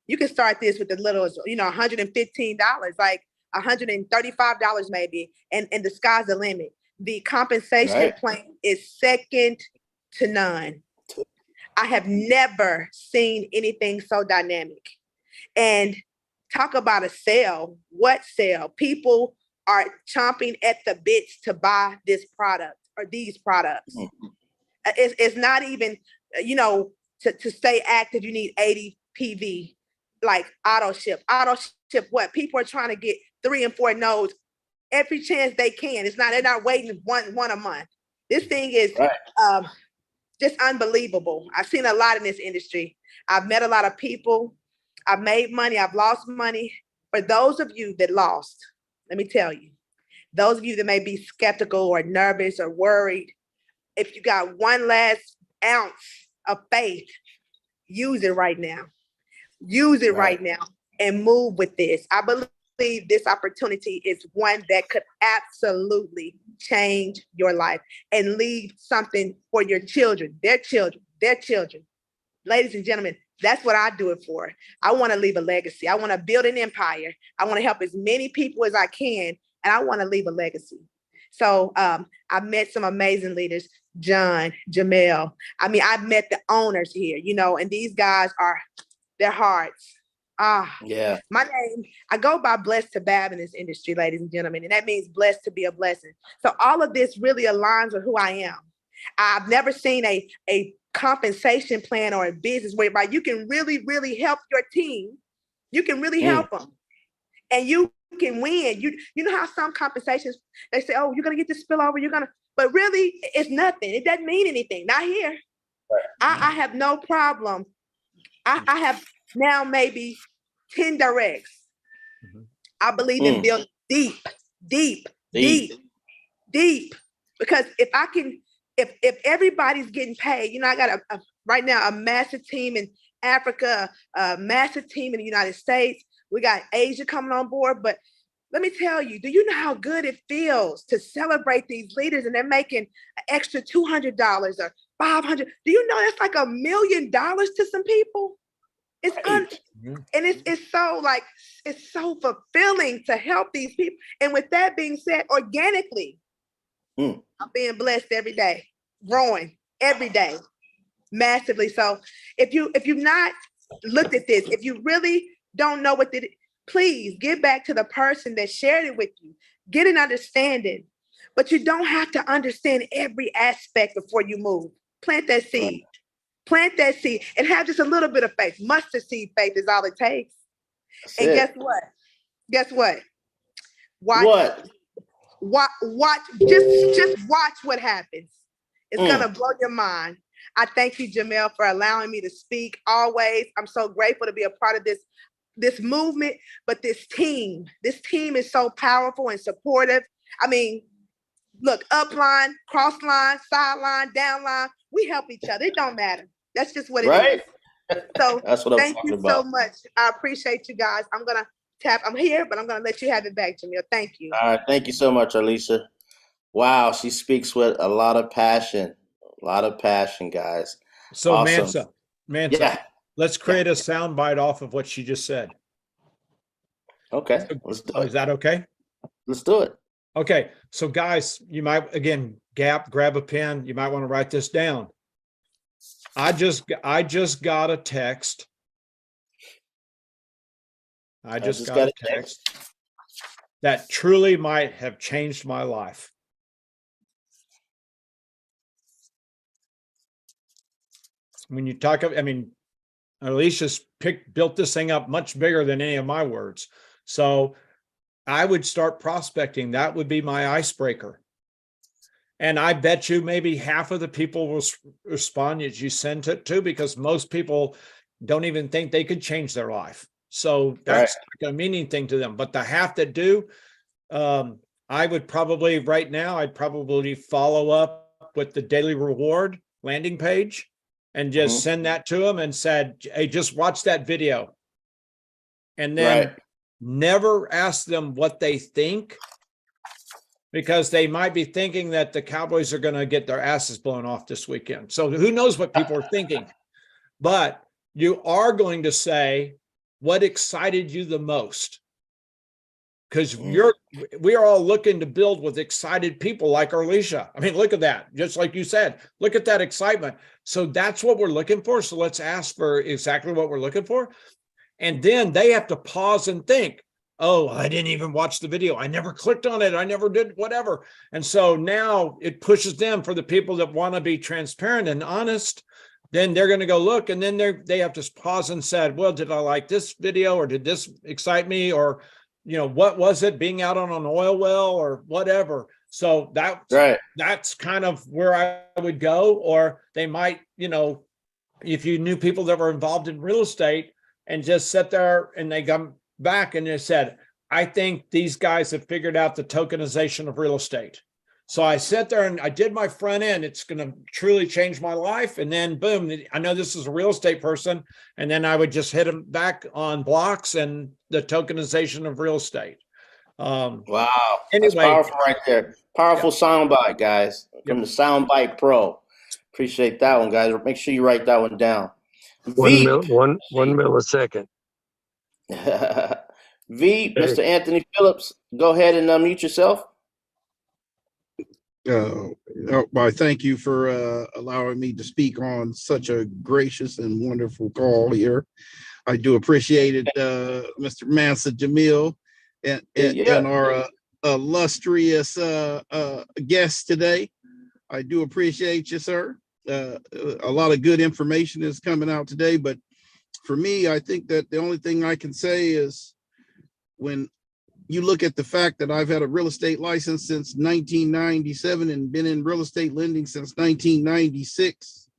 You can start this with as little as, $115, like $135 maybe, and the sky's the limit. The compensation plan is second to none. I have never seen anything so dynamic. And talk about a sale. What sale? People are chomping at the bits to buy this product or these products. Mm-hmm. It's not even, to stay active, you need 80 PV, like auto ship. Auto ship what? People are trying to get 3 and 4 nodes every chance they can. They're not waiting one a month. This thing is just unbelievable. I've seen a lot in this industry. I've met a lot of people. I've made money. I've lost money. For those of you that lost, let me tell you, those of you that may be skeptical or nervous or worried, if you got one last ounce of faith, use it right now. Use it right now and move with this. I believe this opportunity is one that could absolutely change your life and leave something for your children, their children. Ladies and gentlemen, that's what I do it for. I want to leave a legacy. I want to build an empire. I want to help as many people as I can, and I want to leave a legacy. So I've met some amazing leaders, John, Jamel. I mean, I've met the owners here, and these guys are their hearts. Yeah. My name, I go by blessed to Bab in this industry, ladies and gentlemen, and that means blessed to be a blessing. So all of this really aligns with who I am. I've never seen a compensation plan or a business whereby you can really, really help your team. You can really help them, and you can win. You know how some compensations, they say, oh, you're going to get this spillover, but really it's nothing. It doesn't mean anything. Not here. I have no problem. I have now maybe 10 directs. I believe in building deep, because if everybody's getting paid, I got right now a massive team in Africa, a massive team in the United States. We got Asia coming on board, but let me tell you, do you know how good it feels to celebrate these leaders and they're making an extra $200 or $500? Do you know that's like $1 million to some people? It's and it's so fulfilling to help these people. And with that being said, organically, I'm being blessed every day, growing every day, massively. So if you've not looked at this, if you really don't know what did it, please get back to the person that shared it with you. Get an understanding, but you don't have to understand every aspect before you move. Plant that seed. Plant that seed and have just a little bit of faith. Mustard seed faith is all it takes. That's And it. guess what? Guess what? What? Watch, just watch what happens. It's gonna blow your mind. I thank you, Jamel, for allowing me to speak always. I'm so grateful to be a part of this movement, but this team is so powerful and supportive. I mean, look, upline, cross line, sideline, downline, we help each other. It don't matter. That's just what it Right? is. So That's what I'm thank talking you about. so much. I appreciate you guys. I'm here, but I'm gonna let you have it back, Jamil. Thank you. All right. Thank you so much, Alicia. Wow, she speaks with a lot of passion. A lot of passion, guys. So Awesome. Mansa, Yeah. let's create a sound bite off of what she just said. Okay. Let's do Is it. that okay? Let's do it. Okay. So guys, you might, again, grab a pen. You might want to write this down. I just got a text. I just got a text that truly might have changed my life. When you talk of, I mean, Alicia's built this thing up much bigger than any of my words. So I would start prospecting. That would be my icebreaker. And I bet you maybe half of the people will respond as you send it to, because most people don't even think they could change their life. So that's like a meaning thing to them. But the half that do, I would probably right now, I'd probably follow up with the daily reward landing page and just send that to them and said, hey, just watch that video. And then never ask them what they think, because they might be thinking that the Cowboys are going to get their asses blown off this weekend. So who knows what people are thinking, but you are going to say what excited you the most, because we are all looking to build with excited people like Alicia. I mean, look at that. Just like you said, look at that excitement. So that's what we're looking for. So let's ask for exactly what we're looking for. And then they have to pause and think, oh, I didn't even watch the video. I never clicked on it. I never did whatever. And so now it pushes them, for the people that want to be transparent and honest, then they're going to go look, and then they have to pause and said, well, did I like this video, or did this excite me? Or, you know, what was it, being out on an oil well or whatever. So that's kind of where I would go. Or they might, you know, if you knew people that were involved in real estate and just sit there and they come back and they said, I think these guys have figured out the tokenization of real estate. So I sat there and I did my front end. It's going to truly change my life. And then boom, I know this is a real estate person. And then I would just hit them back on BLOX and the tokenization of real estate. Wow. Anyway, that's powerful right there. Powerful soundbite, guys, from the Soundbite Pro. Appreciate that one, guys. Make sure you write that one down. One millisecond. Mr. Anthony Phillips, go ahead and unmute yourself. I thank you for allowing me to speak on such a gracious and wonderful call here. I do appreciate it, Mr. Mansa Jamil, and our illustrious guest today. I do appreciate you, sir. A lot of good information is coming out today, but for me, I think that the only thing I can say is, when you look at the fact that I've had a real estate license since 1997 and been in real estate lending since 1996,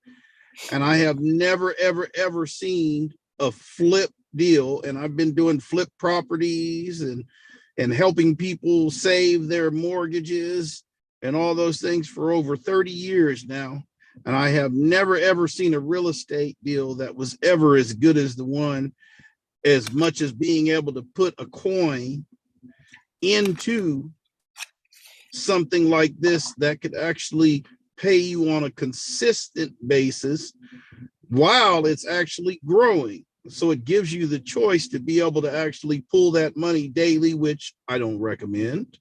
and I have never, ever, ever seen a flip deal. And I've been doing flip properties and helping people save their mortgages and all those things for over 30 years now. And I have never, ever seen a real estate deal that was ever as good as the one, as much as being able to put a coin into something like this that could actually pay you on a consistent basis while it's actually growing. So it gives you the choice to be able to actually pull that money daily, which I don't recommend,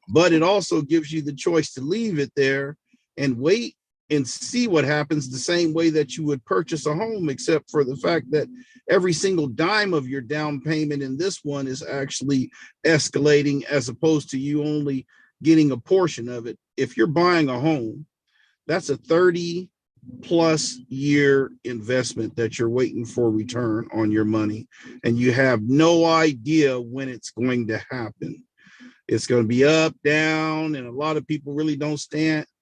but it also gives you the choice to leave it there and wait and see what happens, the same way that you would purchase a home, except for the fact that every single dime of your down payment in this one is actually escalating, as opposed to you only getting a portion of it. If you're buying a home, that's a 30 plus year investment that you're waiting for return on your money, and you have no idea when it's going to happen. It's going to be up, down, and a lot of people really don't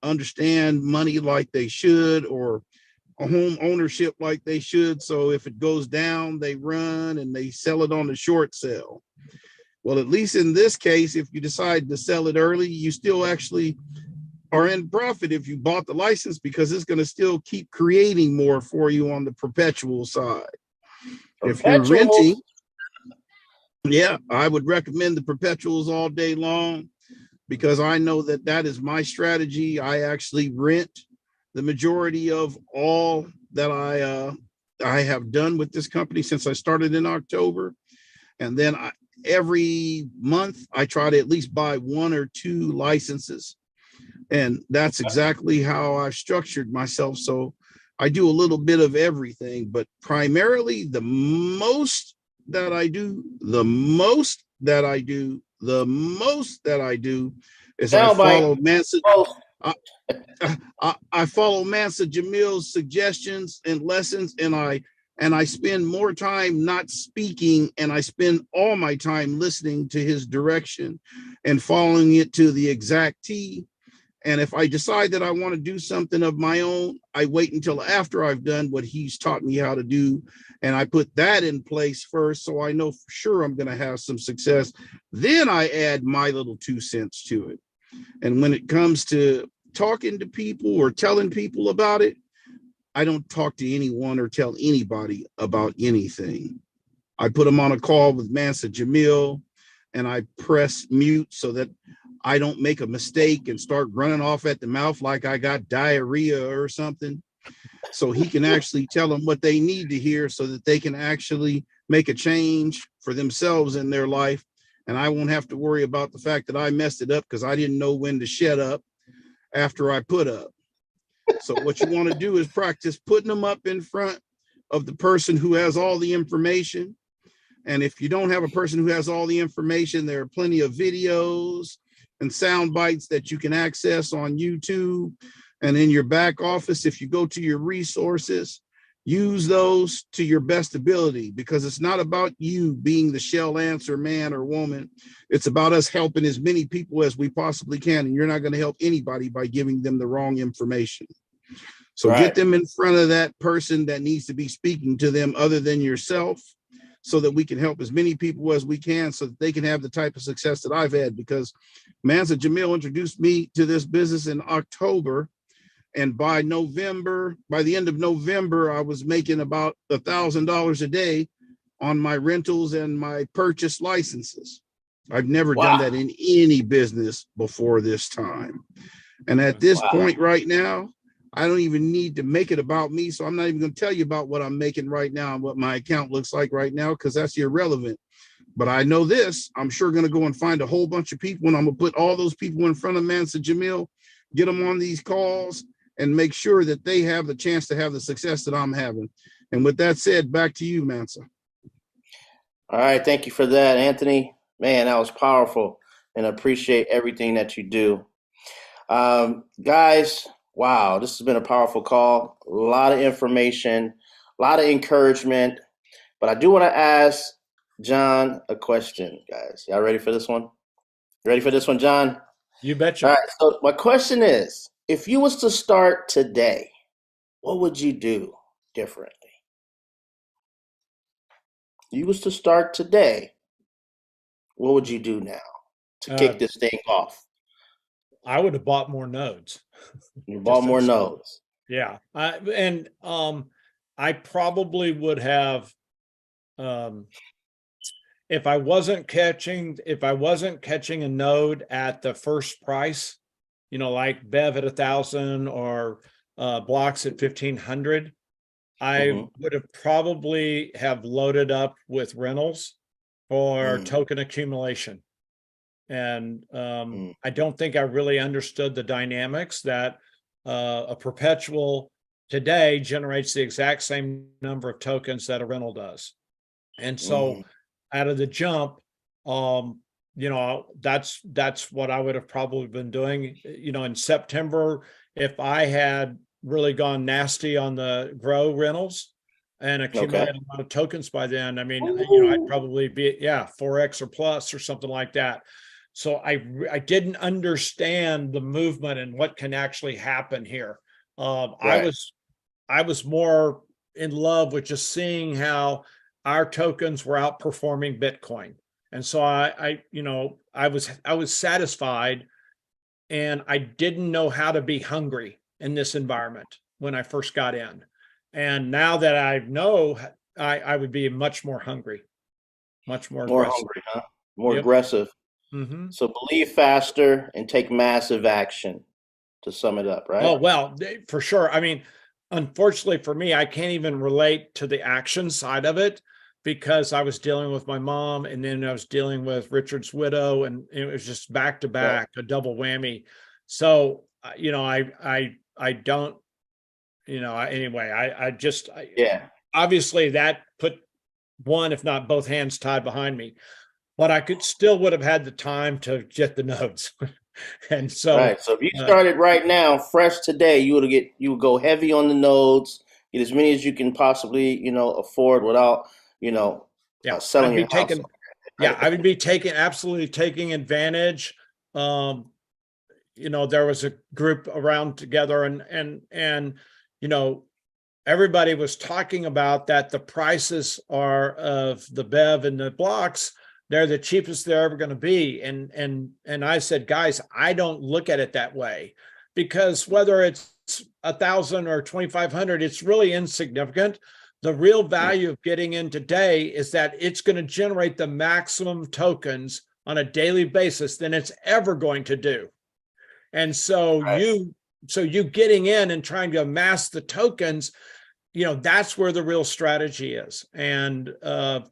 understand money like they should, or a home ownership like they should. So if it goes down, they run and they sell it on the short sale. Well, at least in this case, if you decide to sell it early, you still actually are in profit if you bought the license, because it's going to still keep creating more for you on the perpetual side. If you're renting, yeah, I would recommend the perpetuals all day long, because I know that that is my strategy. I actually rent the majority of all that I have done with this company since I started in October. And then every month I try to at least buy 1 or 2 licenses. And that's exactly how I've structured myself. So I do a little bit of everything, but primarily the most that I do is I follow Mansa. I follow Mansa Jamil's suggestions and lessons, and I spend more time not speaking, and I spend all my time listening to his direction and following it to the exact T. And if I decide that I want to do something of my own, I wait until after I've done what he's taught me how to do. And I put that in place first, so I know for sure I'm going to have some success. Then I add my little 2 cents to it. And when it comes to talking to people or telling people about it, I don't talk to anyone or tell anybody about anything. I put them on a call with Mansa Jamil, and I press mute so that I don't make a mistake and start running off at the mouth like I got diarrhea or something. So he can actually tell them what they need to hear so that they can actually make a change for themselves in their life. And I won't have to worry about the fact that I messed it up because I didn't know when to shut up after I put up. So what you want to do is practice putting them up in front of the person who has all the information. And if you don't have a person who has all the information, there are plenty of videos and sound bites that you can access on YouTube. And in your back office, if you go to your resources, use those to your best ability, because it's not about you being the shell answer man or woman. It's about us helping as many people as we possibly can. And you're not going to help anybody by giving them the wrong information. So get them in front of that person that needs to be speaking to them other than yourself, so that we can help as many people as we can, so that they can have the type of success that I've had. Because Mansa Jamil introduced me to this business in October. And by the end of November, I was making about $1,000 a day on my rentals and my purchase licenses. I've never done that in any business before this time. And at this point right now, I don't even need to make it about me. So I'm not even going to tell you about what I'm making right now and what my account looks like right now, because that's irrelevant. But I know this, I'm sure going to go and find a whole bunch of people, and I'm going to put all those people in front of Mansa Jamil, get them on these calls, and make sure that they have the chance to have the success that I'm having. And with that said, back to you, Mansa. All right. Thank you for that, Anthony. Man, that was powerful, and I appreciate everything that you do. Guys, wow, this has been a powerful call. A lot of information, a lot of encouragement. But I do want to ask John a question, guys. Y'all ready for this one? Ready for this one, John? You betcha. All right. So my question is, if you was to start today, what would you do differently? You was to start today, what would you do now to kick this thing off? I would have bought more nodes. You bought more nodes. Yeah. I probably would have, if I wasn't catching a node at the first price, like Bev at 1,000 or BLOX at 1,500, I would have probably have loaded up with rentals or token accumulation. And I don't think I really understood the dynamics that a perpetual today generates the exact same number of tokens that a rental does. And so out of the jump, that's what I would have probably been doing. In September, if I had really gone nasty on the grow rentals and accumulated a lot of tokens by then. I mean, I'd probably be, 4X or plus or something like that. So I didn't understand the movement and what can actually happen here. I was more in love with just seeing how our tokens were outperforming Bitcoin. And so I was satisfied, and I didn't know how to be hungry in this environment when I first got in. And now that I know, I would be much more hungry, much more aggressive. Hungry, huh? More aggressive. So believe faster and take massive action, to sum it up, right? Oh, well, for sure. I mean, unfortunately for me, I can't even relate to the action side of it, because I was dealing with my mom, and then I was dealing with Richard's widow, and it was just back to back, a double whammy. So, I don't, anyway, obviously that put one, if not both hands tied behind me, but I would have had the time to get the nodes. And so, so if you started right now, fresh today, you would go heavy on the nodes, get as many as you can possibly, afford without, selling your house. I would be absolutely taking advantage. There was a group around together, and everybody was talking about that the prices are of the BEV and the BLOX, they're the cheapest they're ever going to be. And I said, guys, I don't look at it that way, because whether it's 1,000 or 2,500, it's really insignificant. The real value of getting in today is that it's going to generate the maximum tokens on a daily basis than it's ever going to do. And so you getting in and trying to amass the tokens, that's where the real strategy is. And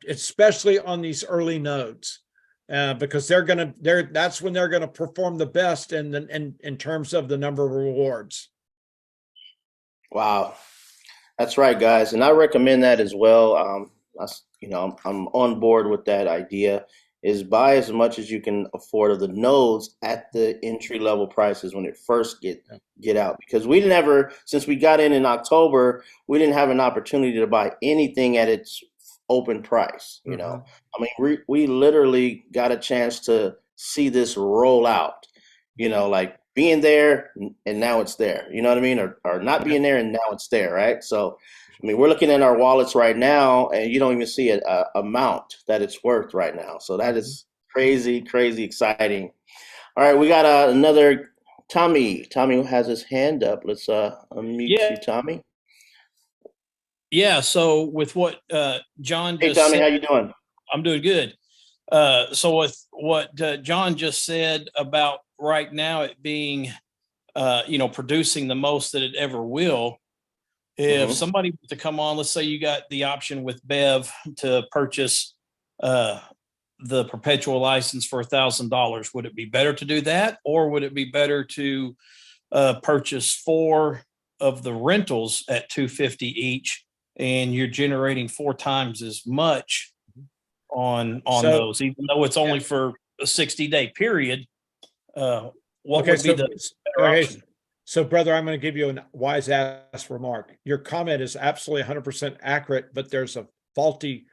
especially on these early nodes, because that's when they're going to perform the best in terms of the number of rewards. Wow. That's right, guys. And I recommend that as well. I'm on board with that idea, is buy as much as you can afford of the nodes at the entry level prices when it first get out, because since we got in October, we didn't have an opportunity to buy anything at its open price. I mean, we literally got a chance to see this roll out, like being there and now it's there, you know what I mean? Or not being there and now it's there, right? So, I mean, we're looking at our wallets right now, and you don't even see an amount that it's worth right now. So that is crazy, crazy exciting. All right, we got another Tommy. Tommy has his hand up. Let's unmute you, Tommy. Yeah. So with what John just Hey, Tommy, said, how you doing? I'm doing good. So with what John just said about right now it being, producing the most that it ever will. If somebody was to come on, let's say you got the option with BEV to purchase the perpetual license for $1,000, would it be better to do that, or would it be better to purchase 4 of the rentals at $250 each, and you're generating 4 times as much on those, even though it's only for a 60-day period? What would be the better option? So, brother, I'm going to give you a wise ass remark. Your comment is absolutely 100% accurate, but there's a faulty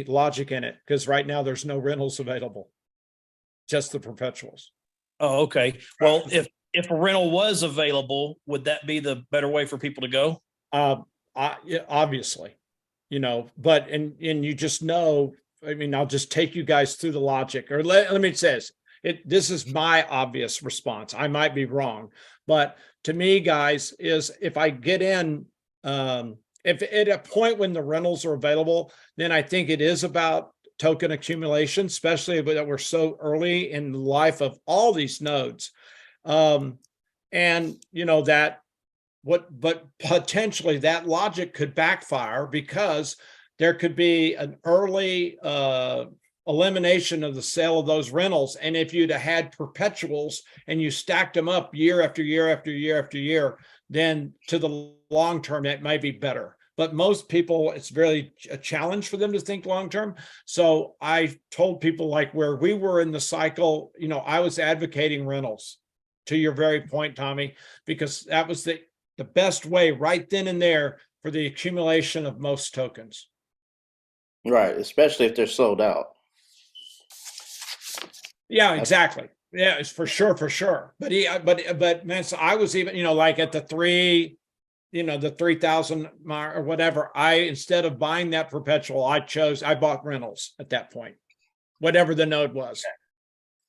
logic in it, because right now there's no rentals available, just the perpetuals. Oh, okay. Well, if a rental was available, would that be the better way for people to go? Obviously, but you just know. I mean, I'll just take you guys through the logic, or let me say this. This is my obvious response. I might be wrong, but to me, guys, is if I get in, if at a point when the rentals are available, then I think it is about token accumulation, especially that we're so early in the life of all these nodes. But potentially that logic could backfire, because there could be an early elimination of the sale of those rentals. And if you'd have had perpetuals and you stacked them up year after year after year after year, then to the long term, it might be better. But most people, it's really a challenge for them to think long term. So I told people, like where we were in the cycle, I was advocating rentals, to your very point, Tommy, because that was the best way right then and there for the accumulation of most tokens. Right, especially if they're sold out. Yeah, exactly. Yeah, it's for sure, for sure. But man, so I was even, like at the the 3,000 or whatever, instead of buying that perpetual, I bought rentals at that point, whatever the node was,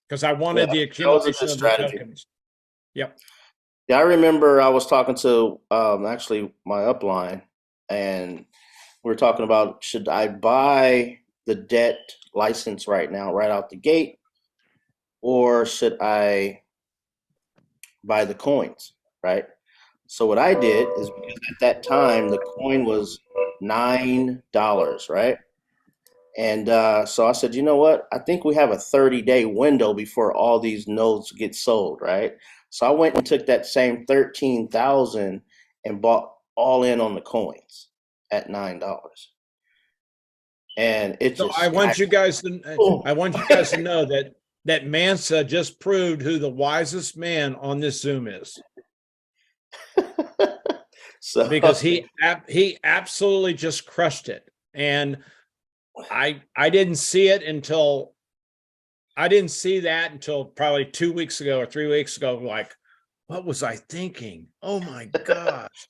because I wanted the accumulation of the tokens. Yep. Yeah, I remember I was talking to actually my upline, and we were talking about, should I buy the debt license right now, right out the gate, or should I buy the coins, right? So what I did is, because at that time the coin was $9, right? And so I said, you know what? I think we have a 30-day window before all these nodes get sold, right? So I went and took that same 13,000 and bought all in on the coins at $9. And it just, I want you guys to know that Mansa just proved who the wisest man on this Zoom is. so, Because he absolutely just crushed it. And I didn't see that until probably 2 weeks ago or 3 weeks ago. Like, what was I thinking? Oh my gosh.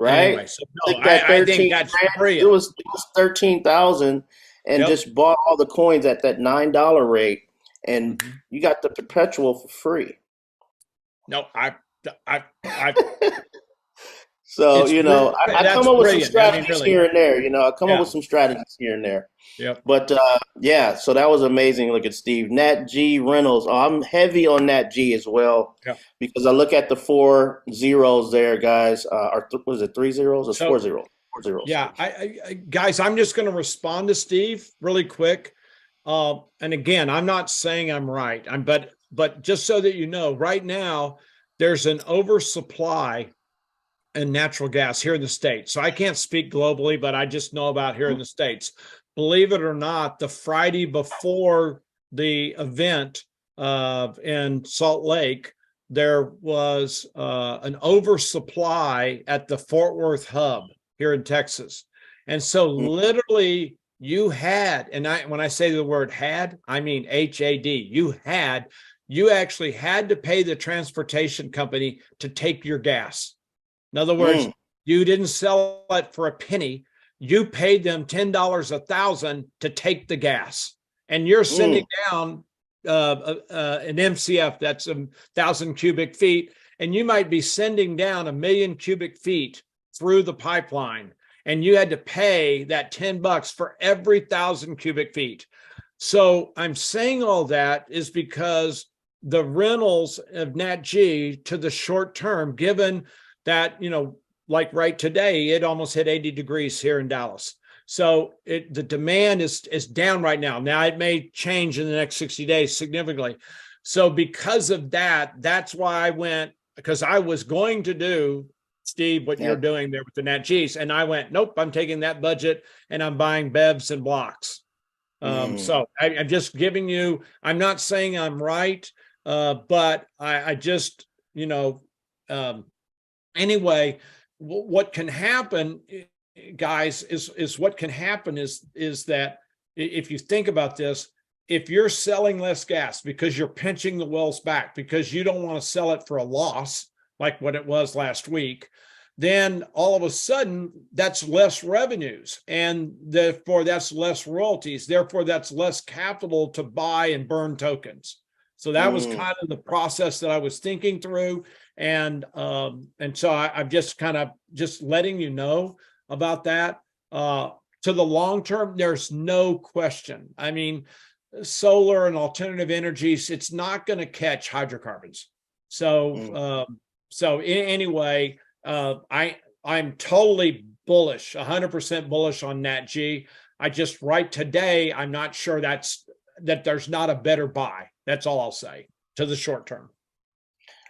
right? Anyway, so no, I think that's brilliant. It was 13,000 and just bought all the coins at that $9 rate, and you got the perpetual for free. No, I So, I come up with some strategies here and there, I come up with some strategies here and there. Yep. But so that was amazing. Look at Steve. NATG Rentals. Oh, I'm heavy on NATG as well, because I look at the 4 zeros there, guys. Was it 3 zeros or 4 zeros? 4 zeros. Yeah, guys, I'm just going to respond to Steve really quick. And again, I'm not saying I'm right. But just so that you know, right now there's an oversupply in natural gas here in the States. So I can't speak globally, but I just know about here in the States. Believe it or not, the Friday before the event in Salt Lake, there was an oversupply at the Fort Worth hub here in Texas. And so literally you had, and when I say the word had, I mean HAD, you actually had to pay the transportation company to take your gas. In other words, you didn't sell it for a penny. You paid them $10 1,000 to take the gas, and you're sending down an MCF, that's 1,000 cubic feet, and you might be sending down 1,000,000 cubic feet through the pipeline, and you had to pay that $10 for every 1,000 cubic feet. So I'm saying all that is because the rentals of NATG to the short term, given that, like right today, it almost hit 80 degrees here in Dallas. So the demand is down right now. Now it may change in the next 60 days significantly. So because of that, that's why I went, because I was going to do, Steve, what you're doing there with the NATGs. And I went, nope, I'm taking that budget and I'm buying BEVs and BLOX. So I'm just giving you, I'm not saying I'm right, but I just, anyway, what can happen, guys, is what can happen is that if you think about this, if you're selling less gas because you're pinching the wells back because you don't want to sell it for a loss, like what it was last week, then all of a sudden that's less revenues, and therefore that's less royalties. Therefore, that's less capital to buy and burn tokens. So that was kind of the process that I was thinking through. And so I'm just kind of just letting you know about that. To the long term, there's no question. I mean, solar and alternative energies, it's not going to catch hydrocarbons. So anyway, I'm totally bullish, 100% bullish on NATG. I just right today, I'm not sure that there's not a better buy. That's all I'll say to the short term.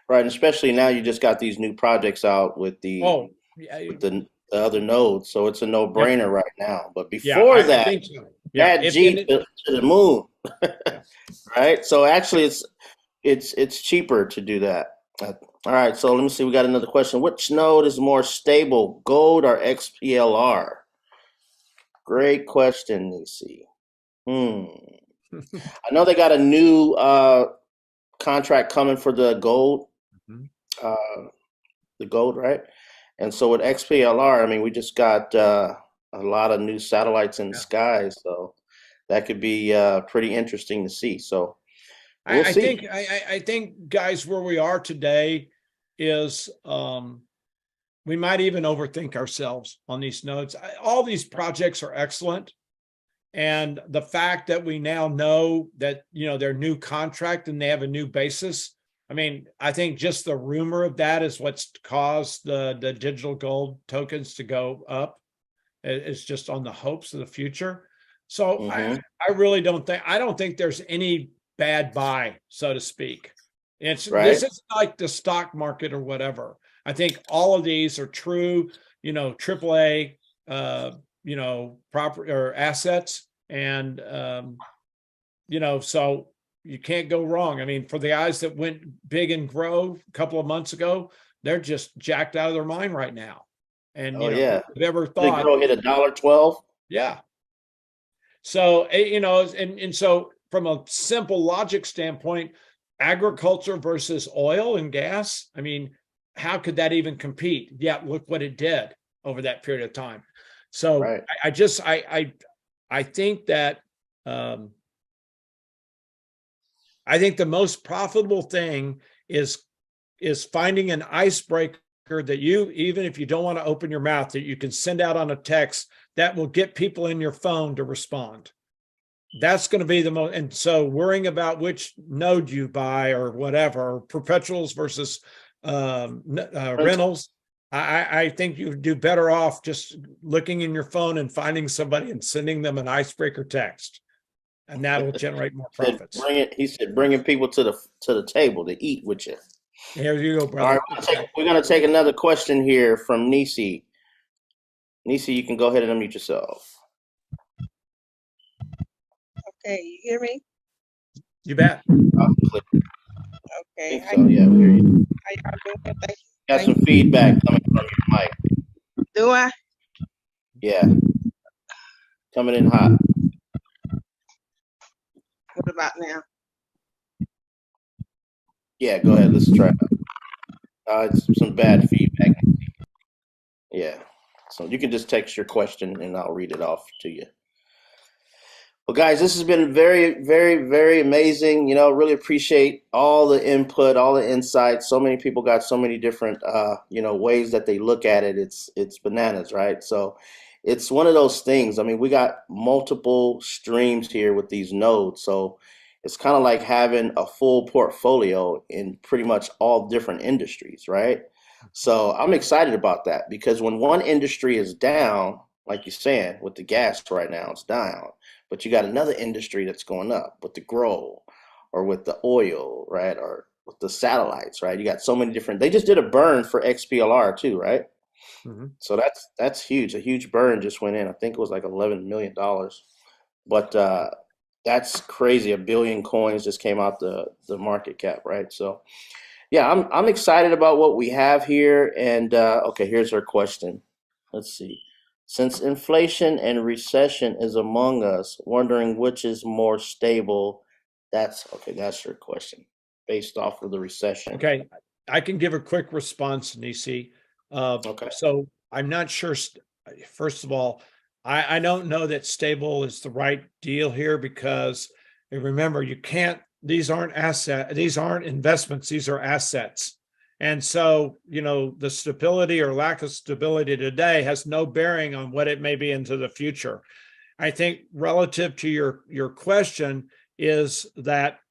Right, especially now you just got these new projects out with the other nodes, so it's a no-brainer right now. But before that, I think so. NATG to the moon, right? So actually, it's cheaper to do that. All right, so let me see. We got another question. Which node is more stable, gold or XPLR? Great question, Nisi. I know they got a new contract coming for the gold, right? And so with XPLR, I mean, we just got a lot of new satellites in the sky, so that could be pretty interesting to see. So we'll see. I think, guys, where we are today is we might even overthink ourselves on these nodes. All these projects are excellent. And the fact that we now know that, their new contract and they have a new basis. I mean, I think just the rumor of that is what's caused the digital gold tokens to go up. It's just on the hopes of the future. So I really don't think there's any bad buy, so to speak. This is like the stock market or whatever. I think all of these are true, AAA, property or assets. And, so you can't go wrong. I mean, for the guys that went big and grow a couple of months ago, they're just jacked out of their mind right now. And, never thought they grow hit $1.12. Yeah. So, and so from a simple logic standpoint, agriculture versus oil and gas, I mean, how could that even compete? Yeah, look what it did over that period of time. So I think that I think the most profitable thing is finding an icebreaker that you, even if you don't want to open your mouth, that you can send out on a text that will get people in your phone to respond. That's going to be the most. And so worrying about which node you buy or whatever, or perpetuals versus rentals, I think you do better off just looking in your phone and finding somebody and sending them an icebreaker text, and that will generate more profits. He said, bringing people to the table to eat with you. Here you go, brother. All right, we're gonna take another question here from Nisi. Nisi, you can go ahead and unmute yourself. Okay, you hear me? You bet. Okay. So, yeah, we hear you. How y'all doing? Thank you. Got some feedback coming from your mic. Do I? Yeah. Coming in hot. What about now? Yeah, go ahead. Let's try it. It's some bad feedback. Yeah. So you can just text your question and I'll read it off to you. Well, guys, this has been very, very, very amazing. Really appreciate all the input, all the insights. So many people got so many different, ways that they look at it. It's bananas, right? So it's one of those things. I mean, we got multiple streams here with these nodes. So it's kind of like having a full portfolio in pretty much all different industries, right? So I'm excited about that because when one industry is down, like you're saying, with the gas right now, it's down. But you got another industry that's going up with the grow or with the oil, right? Or with the satellites, right? You got so many different, they just did a burn for XPLR too, right? So that's huge. A huge burn just went in. I think it was like $11 million. But that's crazy. 1 billion coins just came out the market cap, right? So yeah, I'm excited about what we have here. And okay, here's her question. Let's see. Since inflation and recession is among us, wondering which is more stable. That's your question based off of the recession. Okay, I can give a quick response, Nisi. Okay. So I'm not sure. First of all, I don't know that stable is the right deal here because remember, these aren't investments, these are assets. And so, the stability or lack of stability today has no bearing on what it may be into the future. I think relative to your question is that,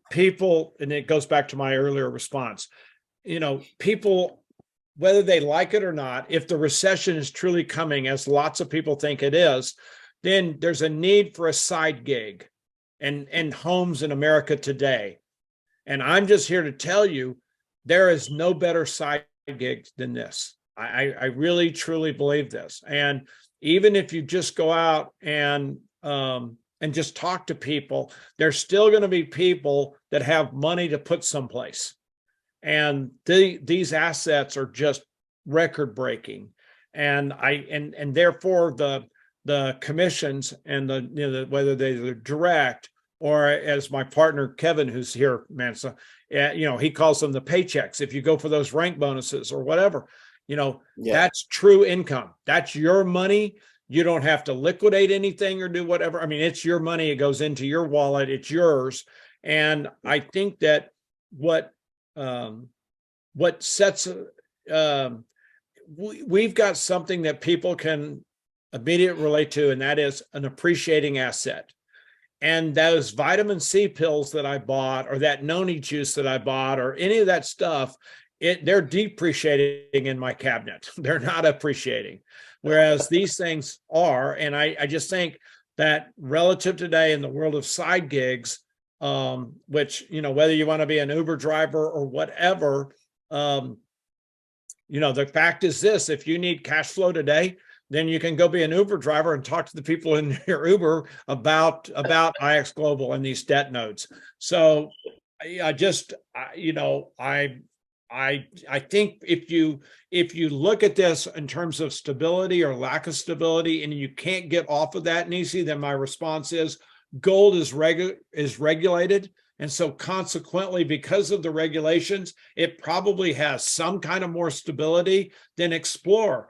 people, and it goes back to my earlier response, people, whether they like it or not, if the recession is truly coming, as lots of people think it is, then there's a need for a side gig and homes in America today. And I'm just here to tell you, there is no better side gig than this. I really, truly believe this. And even if you just go out and, and just talk to people, there's still going to be people that have money to put someplace. And these assets are just record breaking. And therefore the commissions and whether they're direct, or as my partner Kevin, who's here, Mansa, he calls them the paychecks. If you go for those rank bonuses or whatever, that's true income. That's your money. You don't have to liquidate anything or do whatever. I mean, it's your money. It goes into your wallet. It's yours. And I think that what sets we've got something that people can immediately relate to, and that is an appreciating asset. And those vitamin C pills that I bought, or that noni juice that I bought, or any of that stuff, they're depreciating in my cabinet. They're not appreciating. Whereas these things are. And I just think that relative today in the world of side gigs, which, whether you want to be an Uber driver or whatever, the fact is this: if you need cash flow today, then you can go be an Uber driver and talk to the people in your Uber about IX Global and these debt nodes. So I think if you look at this in terms of stability or lack of stability, and you can't get off of that, Nisi, then my response is gold is regulated. And so consequently, because of the regulations, it probably has some kind of more stability than Explorer.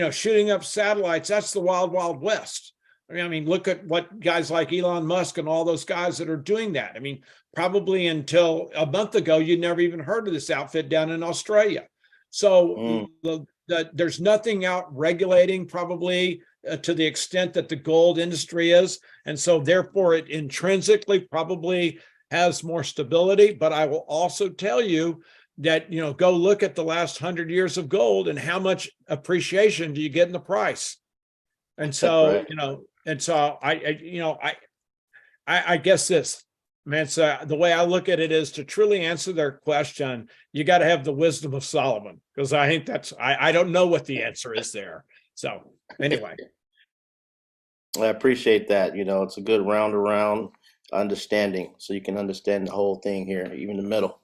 Shooting up satellites, that's the wild, wild west. I mean, look at what guys like Elon Musk and all those guys that are doing that. I mean, probably until a month ago, you'd never even heard of this outfit down in Australia. So there's nothing out regulating probably to the extent that the gold industry is. And so therefore it intrinsically probably has more stability. But I will also tell you that, go look at the last 100 years of gold and how much appreciation do you get in the price. And so, I guess this, Mansa, the way I look at it is to truly answer their question, you got to have the wisdom of Solomon, because I think I don't know what the answer is there. So anyway. I appreciate that. It's a good round around understanding, so you can understand the whole thing here, even the middle.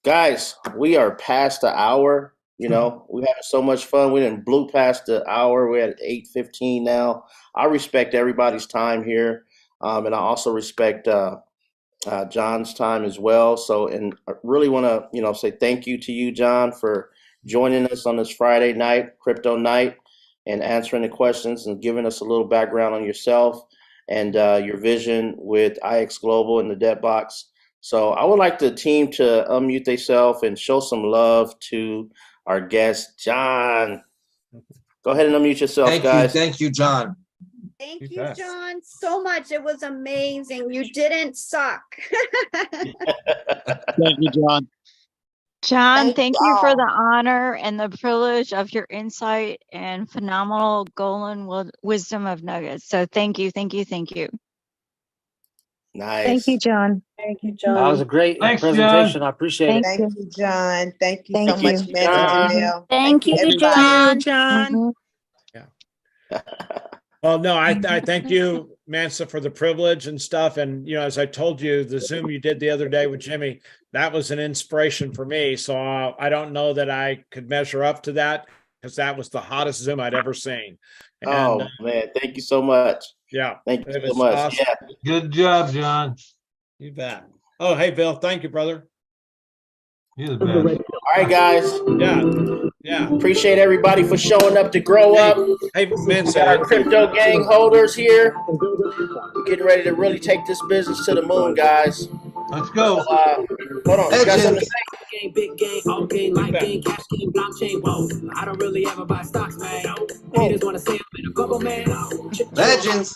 Guys, we are past the hour. We're having so much fun. We didn't blew past the hour. We're at 8:15 now. I respect everybody's time here, and I also respect John's time as well. So, and I really want to, say thank you to you, John, for joining us on this Friday night, crypto night, and answering the questions and giving us a little background on yourself and your vision with IX Global and the debt box. So I would like the team to unmute themselves and show some love to our guest, John. Go ahead and unmute yourself, guys. Thank you, John. Thank you, John, so much. It was amazing. You didn't suck. Thank you, John. John, thank you for the honor and the privilege of your insight and phenomenal golden wisdom of nuggets. So thank you, thank you, thank you. Nice. Thank you, John. Thank you, John. That was a great presentation. John. I appreciate it. Thank you, John. Thank you Thank so you. much, Jamil. Thank you, everybody. John. Yeah. Well, no, I thank you, Mansa, for the privilege and stuff. And, as I told you, the Zoom you did the other day with Jimmy, that was an inspiration for me. So I don't know that I could measure up to that, because that was the hottest Zoom I'd ever seen. And, man, thank you so much. Yeah. Thank you so much. Awesome. Yeah. Good job, John. You bet. Oh, hey, Bill. Thank you, brother. You're the best. All right, guys. Yeah. Appreciate everybody for showing up to grow up. Hey, Mansa. Our crypto gang holders here. We're getting ready to really take this business to the moon, guys. Let's go. So, hold on. You got something to say? Game, big game, all game, light game, cash game, blockchain. Whoa, I don't really ever buy stocks, man. Haters want to say I'm in a bubble, man. Legends.